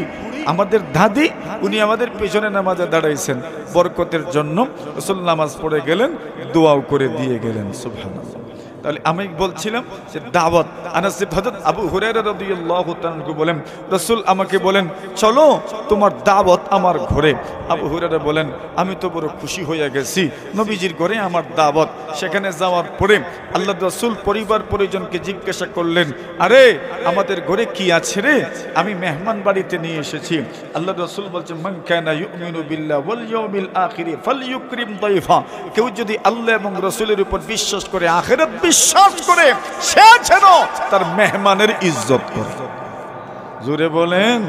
আমাদের দাদি, উনি আমাদের পেছনে নামাজে দাঁড়াইছেন। বরকতের জন্য রাসূল নামাজ পড়ে গেলেন, দোয়াও করে দিয়ে গেলেন। সুবহানাল্লাহ। তাহলে আমি বলছিলাম যে দাওয়াত, আনাস হযরত আবু হুরায়রা রাদিয়াল্লাহু তাআলা বলেন রাসূল আমাকে বলেন চলো তোমার দাওয়াত আমার ঘরে। আবু হুরায়রা বলেন আমি তো বড় খুশি হয়ে গেছি, নবীজির ঘরে আমার দাওয়াত। সেখানে যাওয়ার পরে আল্লাহর রাসূল পরিবার পরিজনকে জিজ্ঞাসা করলেন, আরে আমাদের ঘরে কি আছে রে, আমি মেহমান বাড়িতে নিয়ে এসেছি। আল্লাহর রাসূল বলছেন মান কানা ইউমিনু বিল্লাহি ওয়াল ইয়াউমিল আখির ফালইউকরিম দাইফা, কেউ যদি আল্লাহ এবং রাসূলের উপর বিশ্বাস করে, আখিরাত বিশ্বাস করে, সে যেন তার মেহমানের ইজ্জত করে। জোরে বলেন।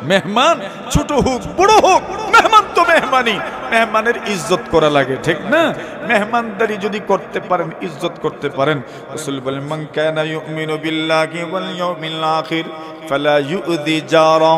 মেহমান ছোট হোক বড় হোক, মেহমান তো মেহমানই, মেহমানের ইজ্জত করা লাগে, ঠিক না? মেহমানদারি যদি করতে পারেন, ইজ্জত করতে পারেন। রাসূল বলেন মান কানা ইউমিনু বিল্লাহি ওয়াল ইয়াউমিল আখির ফালা ইউযি জারা।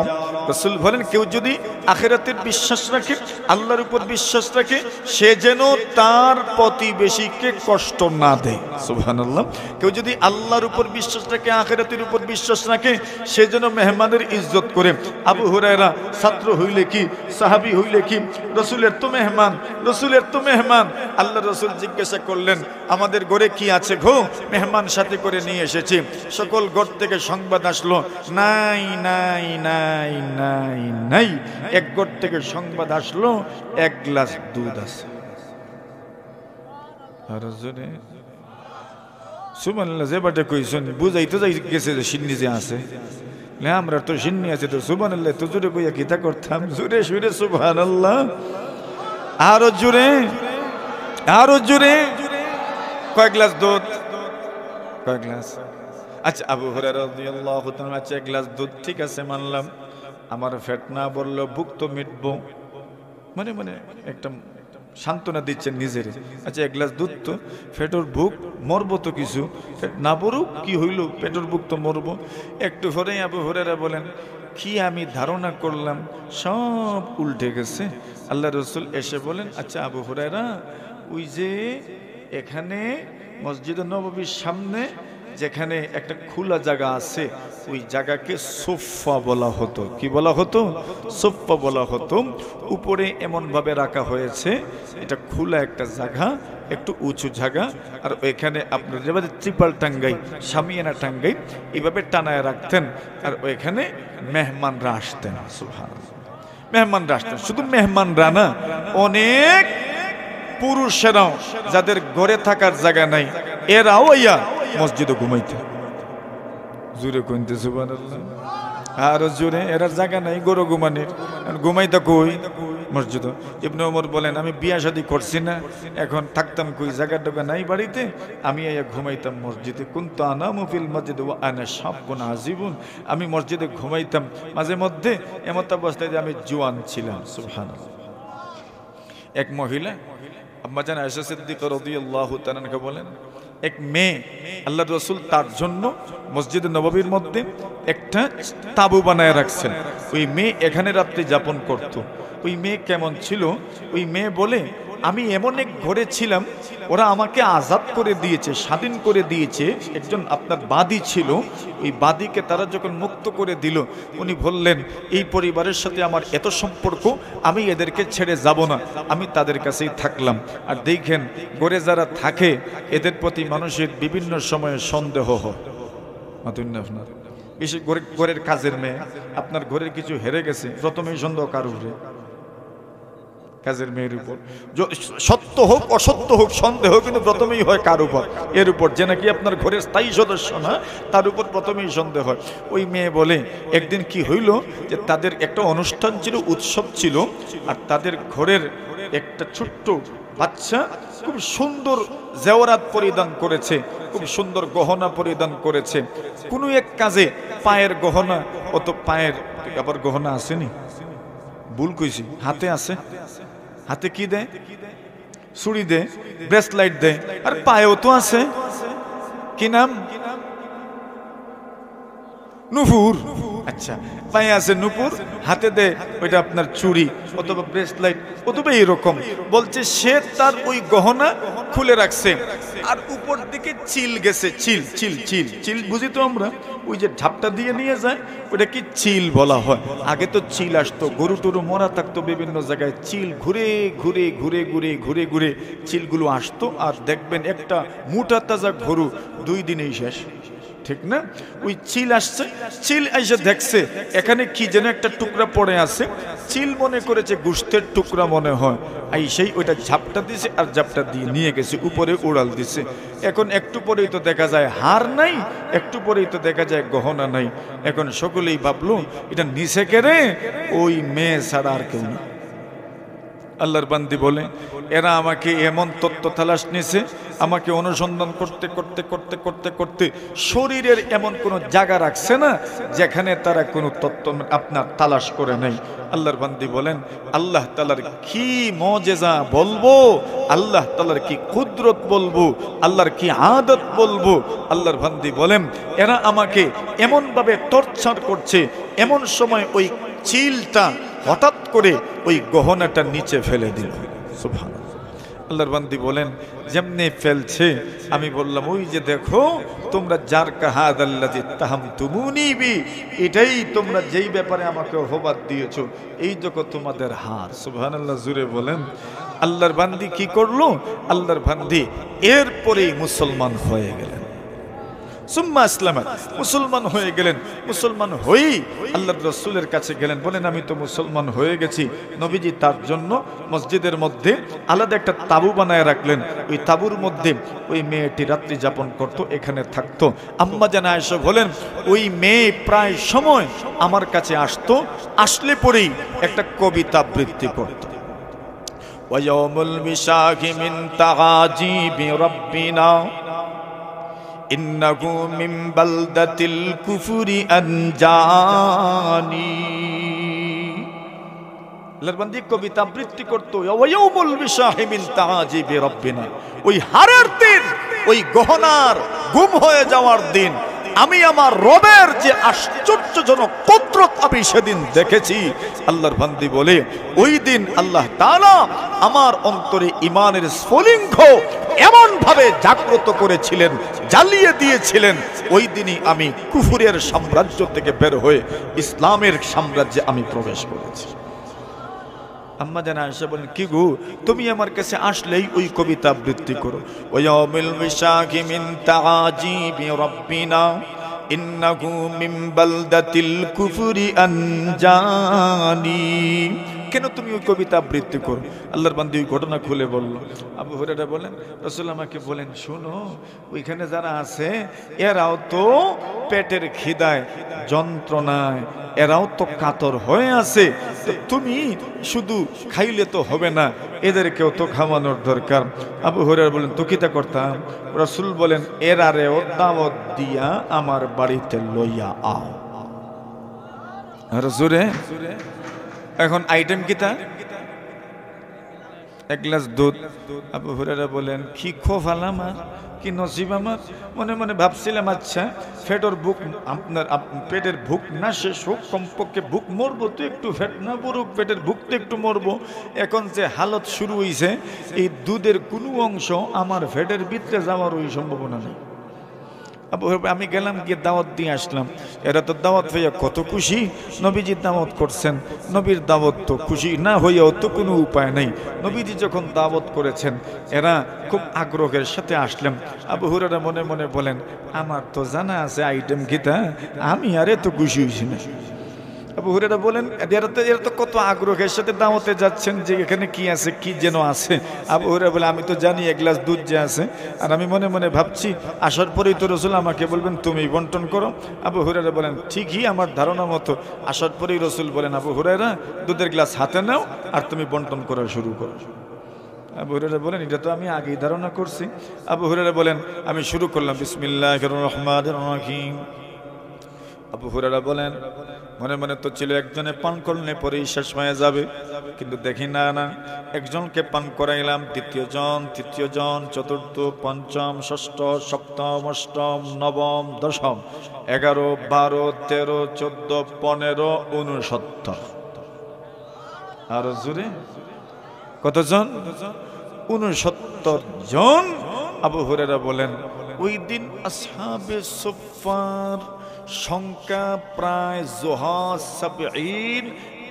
রাসূল বলেন কেউ যদি আখিরাতের বিশ্বাস রাখে, আল্লাহর উপর বিশ্বাস রাখে, সে যেন তার প্রতিবেশীকে কষ্ট না দেয়। সুবহানাল্লাহ। কেউ যদি আল্লাহর উপর বিশ্বাস রাখে, আখিরাতের উপর বিশ্বাস রাখে, সে যেন মেহমানের ইজ্জত করে। আবু হুরায়রা ছাত্র হইলে কি, সাহাবী হইলে কি, রাসূলের তো মেহমান, রাসূলের তো মেহমান। আল্লাহ রাসূল জিজ্ঞাসা করলেন আমাদের ঘরে কি আছে গো? মেহমান সাথে করে নিয়ে এসেছি। সকল ঘর থেকে সংবাদ আসলো, নাই নাই নাই নাই নাই। এক ঘর থেকে সংবাদ আসলো এক গ্লাস দুধ আছে। আর জনে সুবহানাল্লাহ, যে বাটা কইছেন বুঝাই তো যাই গেছে যে সিন্নি যে আছে, না আমরা তো সিন্নি আছে তো সুবহানাল্লাহ তো জোরে কইয়া কিতা করতাম, জোরে সুরে সুবহানাল্লাহ, আরো জোরে, আরো জোরে। কয় গ্লাস দুধ? কয় গ্লাস? আচ্ছা আবু হুরায়রা রাদিয়াল্লাহু তাআলা, আচ্ছা এক গ্লাস দুধ ঠিক আছে মানলাম, আমার পেট না বললো, বুক তো মিটবো, মানে মানে একটা সান্ত্বনা দিচ্ছেন নিজের। আচ্ছা এক গ্লাস দুধ তো, পেটের বুক মরবো তো, কিছু না পড়ুক কি হইল, পেটের বুক তো মরবো। একটু পরেই আবু হুরায়রা বলেন কি আমি ধারণা করলাম সব উল্টে গেছে। আল্লাহ রাসূল এসে বলেন আচ্ছা আবু হুরায়রা, ওই যে এখানে মসজিদে নববীর সামনে যেখানে একটা খোলা জায়গা আছে, ওই জায়গাকে সোফা বলা হতো। কি বলা হতো? সোফা বলা হতো। উপরে এমন ভাবে রাখা হয়েছে, এটা খোলা একটা জায়গা, একটু উঁচু জায়গা, আর ওইখানে আপনার যেভাবে ত্রিপাল টাঙ্গাই, শামিয়ানা টাঙ্গাই, এইভাবে টানায় রাখতেন, আর ওইখানে মেহমানরা আসতেন। সুবহানাল্লাহ। মেহমানরা আসতেন, শুধু মেহমানরা না, অনেক পুরুষেরাও যাদের ঘরে থাকার জায়গা নাই, এরাও ইয়া মসজিদে ঘুমাইতে। জোরে কইতে সুবহানাল্লাহ, আর জোরে। এরা জায়গা নাই গরু ঘুমানির, ঘুমাইতে কই? মসজিদ। ইবনে ওমর বলেন আমি বিয়া শাদী করছি না, এখন থাকতাম কই, জায়গা টাকা নাই বাড়িতে, আমি আইয়া ঘুমাইতাম মসজিদে। কুনতু আনামু ফিল মসজিদ ওয়া আনা শাবুন আজিবুন, আমি মসজিদে ঘুমাইতাম মাঝে মধ্যে, এমত অবস্থায় যে আমি জওয়ান ছিলাম। সুবহানাল্লাহ। এক মহিলা আম্মা জান আয়েশা সিদ্দিকা রাদিয়াল্লাহু তাআলা বলেন এক মেয়ে, আল্লাহর রাসূল তার জন্য মসজিদে নববীর মধ্যে একটা তাঁবু বানায় রাখছেন। ওই মেয়ে এখানে রাত্রি যাপন করত। ওই মেয়ে কেমন ছিল? ওই মেয়ে বলে আমি এমন এক ঘরে ছিলাম, ওরা আমাকে আজাদ করে দিয়েছে, স্বাধীন করে দিয়েছে। একজন আপনার বাদী ছিল, ওই বাদীকে তারা যখন মুক্ত করে দিল, উনি বললেন এই পরিবারের সাথে আমার এত সম্পর্ক, আমি এদেরকে ছেড়ে যাব না, আমি তাদের কাছেই থাকলাম। আর দেখেন ঘরে যারা থাকে এদের প্রতি মানুষের বিভিন্ন সময়ে সন্দেহ হয়। আপনার বেশি ঘরের কাজের মেয়ে, আপনার ঘরের কিছু হেরে গেছে, প্রথমেই সন্দেহ কার উপরে? কাজের মেয়ের উপর। সত্য হোক অসত্য হোক সন্দেহ কিন্তু প্রথমেই হয় কার উপর? এর উপর, যে নাকি আপনার ঘরের স্থায়ী সদস্য না, তার উপর প্রথমেই সন্দেহ হয়। ওই মেয়ে বলে একদিন কি হইল যে তাদের একটা অনুষ্ঠান ছিল, উৎসব ছিল, আর তাদের ঘরের একটা ছোট্ট বাচ্চা খুব সুন্দর জেওরাত পরিধান করেছে, খুব সুন্দর গহনা পরিধান করেছে। কোনো এক কাজে পায়ের গহনা, অত পায়ের আবার গহনা আসেনি, ভুল কইছি, হাতে আছে। হাতে কি দেয়? চুড়ি দেয়, ব্রেসলাইট দেয়, আর পায়েও তো আছে। কি নাম? নুপুর। আচ্ছা, পায়ে আছে নুপুর, হাতে দেয় ওইটা আপনার চুড়ি অথবা ব্রেসলাইট অথবা এইরকম। বলছে সে তার ওই গহনা খুলে রাখছে, আর উপর দিকে চিল গেছে। চিল চিল চিল চিল বুঝি তো আমরা, ওই যে ঝাপটা দিয়ে নিয়ে যায়, ওইটা কি চিল বলা হয়। আগে তো চিল আসতো, গরু টরু মরা থাকতো বিভিন্ন জায়গায়, চিল ঘুরে ঘুরে ঘুরে ঘুরে ঘুরে ঘুরে চিলগুলো আসতো। আর দেখবেন একটা মোটা তাজা গরু 2 দিনেই শেষ, ঠিক না? ওই চিল আসছে, চিল এসে দেখছে এখানে কি যেন একটা টুকরা পড়ে আছে, চিল মনে করেছে গোশতের টুকরা মনে হয়, এই সেই ওইটা ঝাপটা দিছে আর ঝাপটা দিয়ে নিয়ে গেছে, উপরে উড়াল দিছে। এখন একটু পরেই তো দেখা যায় হার নাই, একটু পরেই তো দেখা যায় গহনা নাই। এখন সকলেই ভাবলো এটা নিচে কেড়ে ওই মেয়ে ছাড়া আর কেউ না। আল্লাহর বান্দি বলে এরা আমাকে এমন তত্ত্ব তালাশ নিছে, আমাকে অনুসন্ধান করতে করতে করতে করতে করতে শরীরের এমন কোনো জায়গা রাখছে না যেখানে তারা কোনো তত্ত্ব আপনার তালাশ করে নাই। আল্লাহর বান্দি বলেন আল্লাহ তাআলার কি মুজিজা বলবো, আল্লাহ তাআলার কি কুদরত বলবো, আল্লাহর কি আদত বলবো। আল্লাহর বান্দি বলেন এরা আমাকে এমন ভাবে টর্চার করছে, এমন সময় ওই চিলটা হঠাৎ করে ওই গহনাটা নিচে ফেলে দিল। সুবহানাল্লাহ। আল্লাহর বান্দি বলেন যেমনি ফেলছে আমি বললাম ওই যে দেখো তোমরা যার কাহাদাল্লাযী তাহামতুমুনি বি, এটাই তোমরা যেই ব্যাপারে আমাকে অপবাদ দিয়েছো, এই দেখো তোমাদের হার। সুবহানাল্লাহ, জুড়ে বলেন। আল্লাহর বান্দি কি করলো? আল্লাহর বান্দি এরপরেই মুসলমান হয়ে গেলেন। সুম্মা ইসলামান, মুসলমান হয়ে গেলেন। মুসলমান হয়েই আল্লাহর রাসূলের কাছে গেলেন, বলেন আমি তো মুসলমান হয়ে গেছি। নবীজি তার জন্য মসজিদের মধ্যে আলাদা একটা তাঁবু বানায় রাখলেন। ওই তাঁবুর মধ্যে ওই মেয়েটি রাত্রি যাপন করত, এখানে থাকতো। আম্মা জান আয়েশা বলেন ওই মেয়ে প্রায় সময় আমার কাছে আসতো, আসলে পরেই একটা কবিতা আবৃত্তি করত। ওয়ায়াউমুল মিশাকি মিন তাগাজিবি রাব্বিনা ইন্নাহু মিন বালদাতিল কুফরি আনজানি। আল্লাহর বান্দি কবিতা আবৃত্তি করত। ওয়ায়াউমুল মিশাহি মিন তাআজিবি রাব্বিনা, ওই হারের দিন, ওই গহনার গুম হয়ে যাওয়ার দিন, আমি আমার রবের যে আশ্চর্যজনক কুদরত আমি সেদিন দেখেছি। আল্লাহর বান্দি বলে ওই দিন আল্লাহ তাআলা আমার অন্তরে ঈমানের স্ফুলিঙ্গ এমন ভাবে জাগ্রত করেছিলেন, জ্বালিয়ে দিয়েছিলেন। ওই দিনই আমি কুফরের সাম্রাজ্য থেকে বের হয়ে ইসলামের সাম্রাজ্যে আমি প্রবেশ করেছি। আম্মা জান আয়েশা বলেন কি গো, তুমি আমার কাছে আসলেই ওই কবিতা আবৃত্তি করো। ওয়ায়াউমিল মিশাকি মিন তাআজিবি রাব্বিনা ইন্নাহু মিন বালদাতিল কুফরি আনজানি। কেন তুমি ওই কবিতা আবৃত্তি করো? আল্লাহর বান্দি ওই ঘটনা খুলে বলল। আবু হুরায়রা বলেন রাসূল আমাকে বলেন শোনো, ওইখানে যারা আছে এরাও তো পেটের খিদায় যন্ত্রণায়, এরাও তো কাতর হয়ে আছে। তো তুমি শুধু খাইলে তো হবে না, এদেরকেও তো খাওয়ানোর দরকার। আবু হুরায়রা বলেন তো কিতা করতাম? রাসূল বলেন এরারেও দাওয়াত দিয়া আমার বাড়িতে লইয়া আও। আর জোরে এখন আইটেম কিতা? এক গ্লাস দুধ। আবু হুরায়রা বলেন, কি খোফাল আমার, কি নসিব আমার। মনে মনে ভাবছিলাম, আচ্ছা ফেটর বুক আপনার পেটের ভুক না শেষ হোক, কমপক্ষে ভুক মরবো তো একটু, ফেট না পড়ুক, পেটের ভুক তো একটু মরবো। এখন যে হালত শুরু হয়েছে, এই দুধের কোনো অংশ আমার ফেটের ভিতরে যাওয়ার ওই সম্ভাবনা নেই। আমি গেলাম, গিয়ে দাওয়াত দিয়ে আসলাম। এরা তো দাওয়াত হইয়া কত খুশি, নবীজি দাওয়াত করছেন। নবীর দাওয়াত তো খুশি না হইয়াও তো কোনো উপায় নেই। নবীজি যখন দাওয়াত করেছেন, এরা খুব আগ্রহের সাথে আসলাম। আবু হুরায়রা মনে মনে বলেন, আমার তো জানা আছে আইটেম কিতা, আমি আর এত খুশি হয়েছি না। আবু হুরায়রা বলেন, এরা তো কত আগ্রহের সাথে দাওয়াতে যাচ্ছেন, যে এখানে কি আছে, কি যেন আছে। আবু হুরায়রা বলে, আমি তো জানি এক গ্লাস দুধ যে আছে, আর আমি মনে মনে ভাবছি আসার পরেই তো রসুল আমাকে বলবেন তুমি বন্টন করো। আবু হুরায়রা বলেন, ঠিকই আমার ধারণা মতো আসার পরেই রসুল বলেন, আবু হুরায়রা দুধের গ্লাস হাতে নাও আর তুমি বন্টন করা শুরু করো। আবু হুরায়রা বলেন, এটা তো আমি আগেই ধারণা করছি। আবু হুরায়রা বলেন, আমি শুরু করলাম, বিসমিল্লাহির রহমানির রহিম। আবু হুরায়রা বলেন, মনে মনে তো ছিল একজনে পান করলে পরেই শেষ হয়ে যাবে, কিন্তু দেখি না না, একজনকে পান করাইলাম, তৃতীয় জন, চতুর্থ, পঞ্চম, ষষ্ঠ, সপ্তম, অষ্টম, নবম, দশম, 11, 12, 13, 14, 15, 69। আরো জোরে কতজন? 69 জন। আবু হুরায়রা বলেন, ওই দিন আসহাবে সুফফার সংখ্যা প্রায়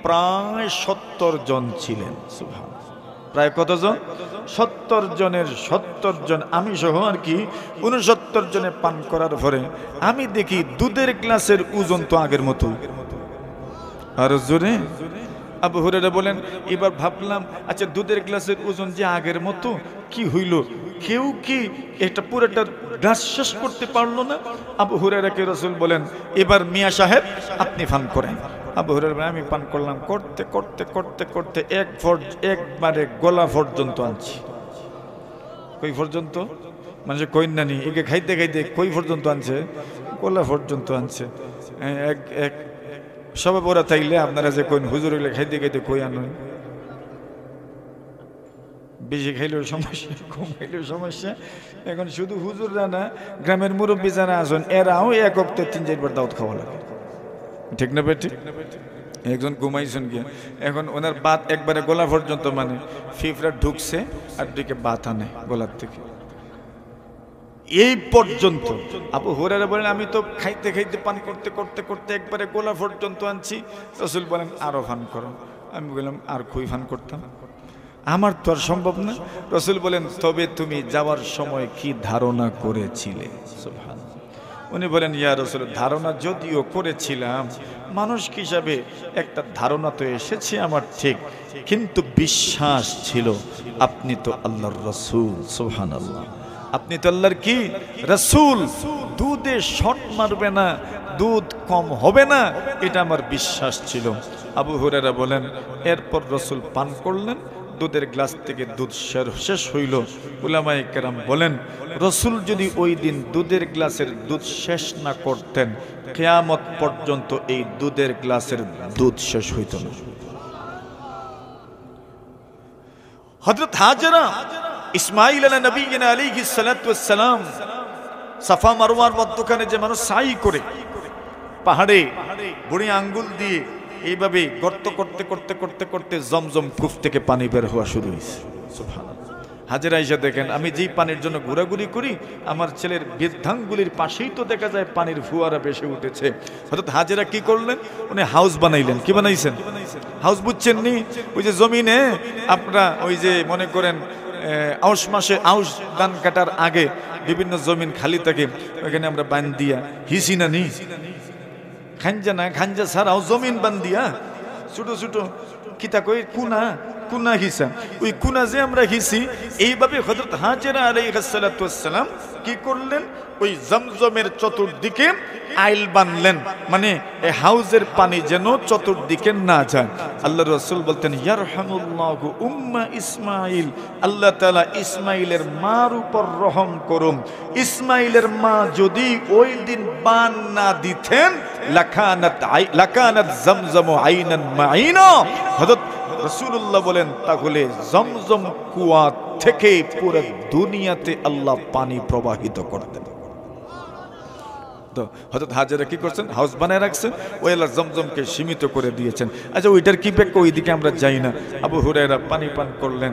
প্রায় 70 জন ছিলেন। সুবহানাল্লাহ, প্রায় কতজন? 70 জনের 70 জন, আমি সহ আর কি 69 জনে পান করার পরে আমি দেখি দুধের গ্লাসের ওজন তো আগের মতো। আর জোরে। আবু হুরায়রা বলেন, এবার ভাবলাম, আচ্ছা দুধের গ্লাসের ওজন যে আগের মতো, কি হইল? কেউ কি এটা পুরোটা গ্লাস শেষ করতে পারলো না? আবু হুরায়রাকে রাসূল বলেন, এবার মিয়া সাহেব আপনি পান করেন। আবু হুরায়রা বলেন, আমি পান করলাম, করতে করতে করতে করতে একবারে গলা পর্যন্ত আনছি। কই পর্যন্ত? মানে কইনানি একে খাইতে খাইতে কই পর্যন্ত আনছে? গলা পর্যন্ত আনছে। এক সবে বড় তাইলে আপনারা যে কইন হুজুর হইলে খাইতে খাইতে কই আনেন? বেশি খাইলেও সমস্যা, কম খাইলেও সমস্যা। এখন শুধু হুজুররা না, গ্রামের মুরব্বী যারা আছেন এরাও এক হপ্তাহে 3-4 বার দাওয়াত খাওয়া লাগে। ঠিক না বেটি? একজন ঘুমাইছেন গিয়া, এখন ওনার বাত একবারে গলা পর্যন্ত, মানে ফিফরা ঢুকছে আর দিকে বাত আনে গলার থেকে এই পর্যন্ত। আবু হুরায়রা বলেন, আমি তো খাইতে খাইতে পান করতে করতে করতে একবারে গলা পর্যন্ত আনছি। রাসূল বলেন, আরো পান করো। আমি বললাম, আর কই পান করতাম, আমার তো আর সম্ভব না। রাসূল বলেন, তবে তুমি যাওয়ার সময় কি ধারণা করেছিলে? সুবহানাল্লাহ। উনি বলেন, ইয়া রাসূল, ধারণা যদিও করেছিলাম, মানুষ হিসাবে একটা ধারণা তো এসেছে আমার ঠিক, কিন্তু বিশ্বাস ছিল আপনি তো আল্লাহর রাসূল। সুবহানাল্লাহ, আপনি তো আল্লাহর কি রাসূল। দুধে শট মারবে না, দুধ কম হবে না, এটা আমার বিশ্বাস ছিল। আবু হুরায়রা বলেন, এরপর রাসূল পান করলেন, দুধের গ্লাস থেকে দুধ শেষ হইল। উলামায়ে কেরাম বলেন, রাসূল যদি ওই দিন দুধের গ্লাসের দুধ শেষ না করতেন, কিয়ামত পর্যন্ত এই দুধের গ্লাসের দুধ শেষ হইত না। হযরত হাজেরা ইসমাঈল নবীনা আলাইহিস সালাতু ওয়াস সালাম সাফা মারওয়ার মধ্যখানে যে মানুষ সাই করে পাহাড়ে বুড়ি আঙ্গুল দিয়ে এইভাবে গর্ত করতে করতে করতে করতে জমজম কূপ থেকে পানি বের হওয়া শুরু হয়েছে। সুবহানাল্লাহ। হাজেরা এসে দেখেন, আমি যেই পানির জন্য ঘোরাঘুরি করি, আমার ছেলের বৃদ্ধাঙ্গুলির পাশেই তো দেখা যায় পানির ফুয়ারা বেশি উঠেছে। হযরত হাজেরা কি করলেন? উনি হাউস বানাইলেন। কি বানাইছেন? হাউস। বুঝছেন নি? ওই যে জমিনে আপনারা ওই যে মনে করেন আউশ মাসে আউশ ধান কাটার আগে বিভিন্ন জমিন খালি থাকে, ওইখানে আমরা বান দিয়া হিসি না নি, খাঞ্জা না, খাঞ্জা ছাড়াও জমিন বান দিয়া ছোট ছোট কিতা কই কুনা কুনা হিসা, ওই কুনা যে আমরা হিসি, এইভাবে হযরত হাজেরা আলাইহিস সালাতু ওয়াস সালাম কি করলেন? ওই জমজমের চতুর্দিকে আইল বানলেন, মানে এই হাউজের পানি যেন চতুর্দিকে না যায়। আল্লাহর রাসূল বলতেন, ইয়ারহামুল্লাহু উম্মা ইসমাঈল, আল্লাহ তাআলা ইসমাঈলের মার উপর রহম করুন। ইসমাঈলের মা যদি ওই দিন বান না দিতেন, লাকানাত জামজামু আইনান মাইনা, হযরত রাসূলুল্লাহ বলেন তাহলে জমজম কুয়া থেকে পুরো দুনিয়াতে আল্লাহ পানি প্রবাহিত করে দেন। তো হযরত হাজেরা কি করছেন, হাউস বানায় রাখছেন, ওই আল্লাহ জমজমকে সীমিত করে দিয়েছেন। আচ্ছা ওইটার কি ব্যাখ্যা, ওইদিকে আমরা যাই না। আবু হুরায়রা পানি পান করলেন,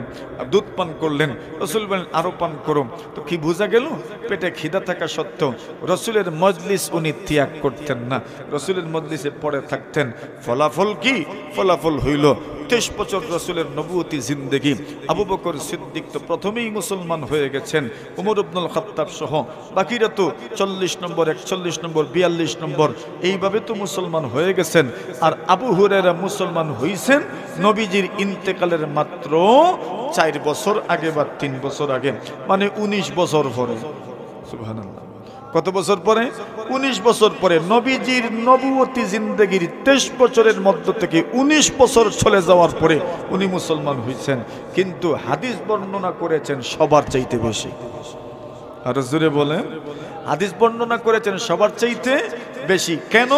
দুধ পান করলেন, রাসূল বলেন আরো পান করো। তো কি বোঝা গেল, পেটে খিদা থাকা সত্ত্বেও রাসূলের মজলিস উনি ত্যাগ করতেন না, রাসূলের মজলিসে পড়ে থাকতেন। ফলাফল কি? ফলাফল হইল 23 বছর রাসূলের নবুয়তি জিন্দেগি। আবু বকর সিদ্দিক তো প্রথমেই মুসলমান হয়ে গেছেন, ওমর ইবনুল খাত্তাব সহ বাকিরা তো 40 নম্বর, 41 নম্বর, 42 নম্বর এইভাবে তো মুসলমান হয়ে গেছেন। আর আবু হুরায়রা মুসলমান হইছেন নবীজির ইন্তেকালের মাত্র 4 বছর আগে বা 3 বছর আগে, মানে 19 বছর পরে। সুবহানাল্লাহ, কত বছর পরে? 19 বছর পরে। নবীজির নবুয়তি জিন্দেগির 23 বছরের মধ্য থেকে 19 বছর চলে যাওয়ার পরে উনি মুসলমান হয়েছেন। কিন্তু হাদিস বর্ণনা করেছেন সবার চাইতে বেশি। আর জোরে বলেন, হাদিস বর্ণনা করেছেন সবার চাইতে বেশি। কেন?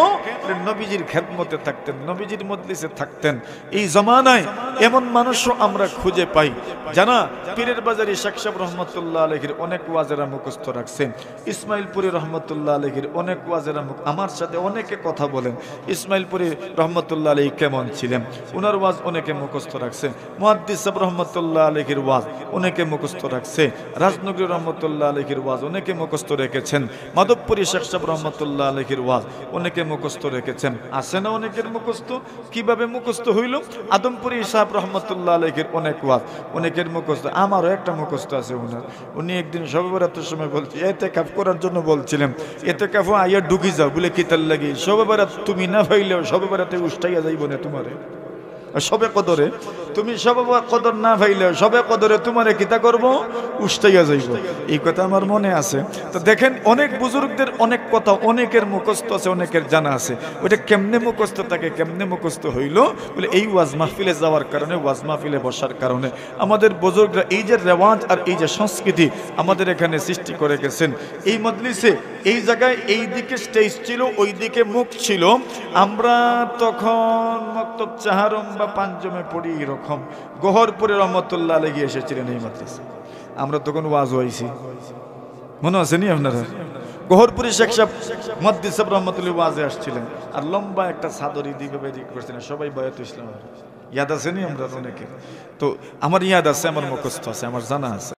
নবীজির খেদমতে থাকতেন, নবীজির মজলিসে থাকতেন। এই জমানায় এমন মানুষও আমরা খুঁজে পাই জানা, পীরের বাজারি শেখ সাহেব রহমতুল্লাহ আলাইহির অনেক ওয়াজেরা মুখস্থ রাখছেন, ইসমাইলপুরি রহমতুল্লাহ আলাইহির অনেক ওয়াজেরা আমার সাথে অনেকে কথা বলেন ইসমাইলপুরি রহমতুল্লাহ আলাইহি কেমন ছিলেন, ওনার ওয়াজ অনেকে মুখস্থ রাখছে। মুহাদ্দিস সাহেব রহমতুল্লাহ আলাইহির ওয়াজ অনেকে মুখস্থ রাখছে, রাজনগরী রহমতুল্লাহ আলাইহির ওয়াজ অনেকে মুখস্থ রেখেছেন, মাধবপুরী শেখ সাহেব রহমতুল্লাহ আলাইহির ওয়াজ অনেকে মুখস্থ রেখেছেন। আছে না অনেকের মুখস্থ? কিভাবে মুখস্থ হইল? আদমপুরী সাহেব রহমতুল্লাহ আলাইহির অনেক ওয়াজ অনেকের মুখস্থ। আমারও একটা মুখস্থ আছে ওনার। উনি একদিন শবে বরাতের সময় বলছে, ইতিকাফ করার জন্য বলছিলেন, ইতিকাফও আইয়া ঢুকি যাও বলে কিতাল লাগি, শবে বরাত তুমি না পাইলেও শবে বরাতে উষ্টাইয়া যাইব না তোমারে। সবে কদরে তুমি সবে কদর না পাইলেও সবে কদরে তোমারে কিতা করব, উষ্টাইয়া যাইব। এই কথা আমার মনে আছে। তো দেখেন অনেক বুজুর্গদের অনেক কথা অনেকের মুখস্থ আছে, অনেকের জানা আছে। ওইটা কেমনে মুখস্থ থাকে, কেমনে মুখস্থ হইল বলে এই ওয়াজ মাহফিলে যাওয়ার কারণে, ওয়াজ মাহফিলে বসার কারণে আমাদের বুজুর্গরা এই যে রেওয়াজ আর এই যে সংস্কৃতি আমাদের এখানে সৃষ্টি করে গেছেন। এই মজলিসে এই জায়গায় এই দিকে স্টেজ ছিল, ওই দিকে মুখ ছিল। আমরা তখন মক্তব চাহারম বা পাঞ্জমে পড়ি, এরকম গহরপুরে রহমতুল্লাহ আলাইহি এসেছিলেন এই মাদ্রাসা। আমরা তখন ওয়াজ হইছি, মনে আছে নি আপনারা? গহরপুরি শেখ সাহেব মুহাদ্দিস সাহেব রহমতুল্লাহ ওয়াজে আসছিলেন, আর লম্বা একটা চাদরি দিকে বেরিয়ে করছিলেন, সবাই বয়াত ইসলাম। ইয়াদ আছে নি আমরা অনেকে? তো আমার ইয়াদ আছে, আমার মুখস্থ আছে, আমার জানা আছে।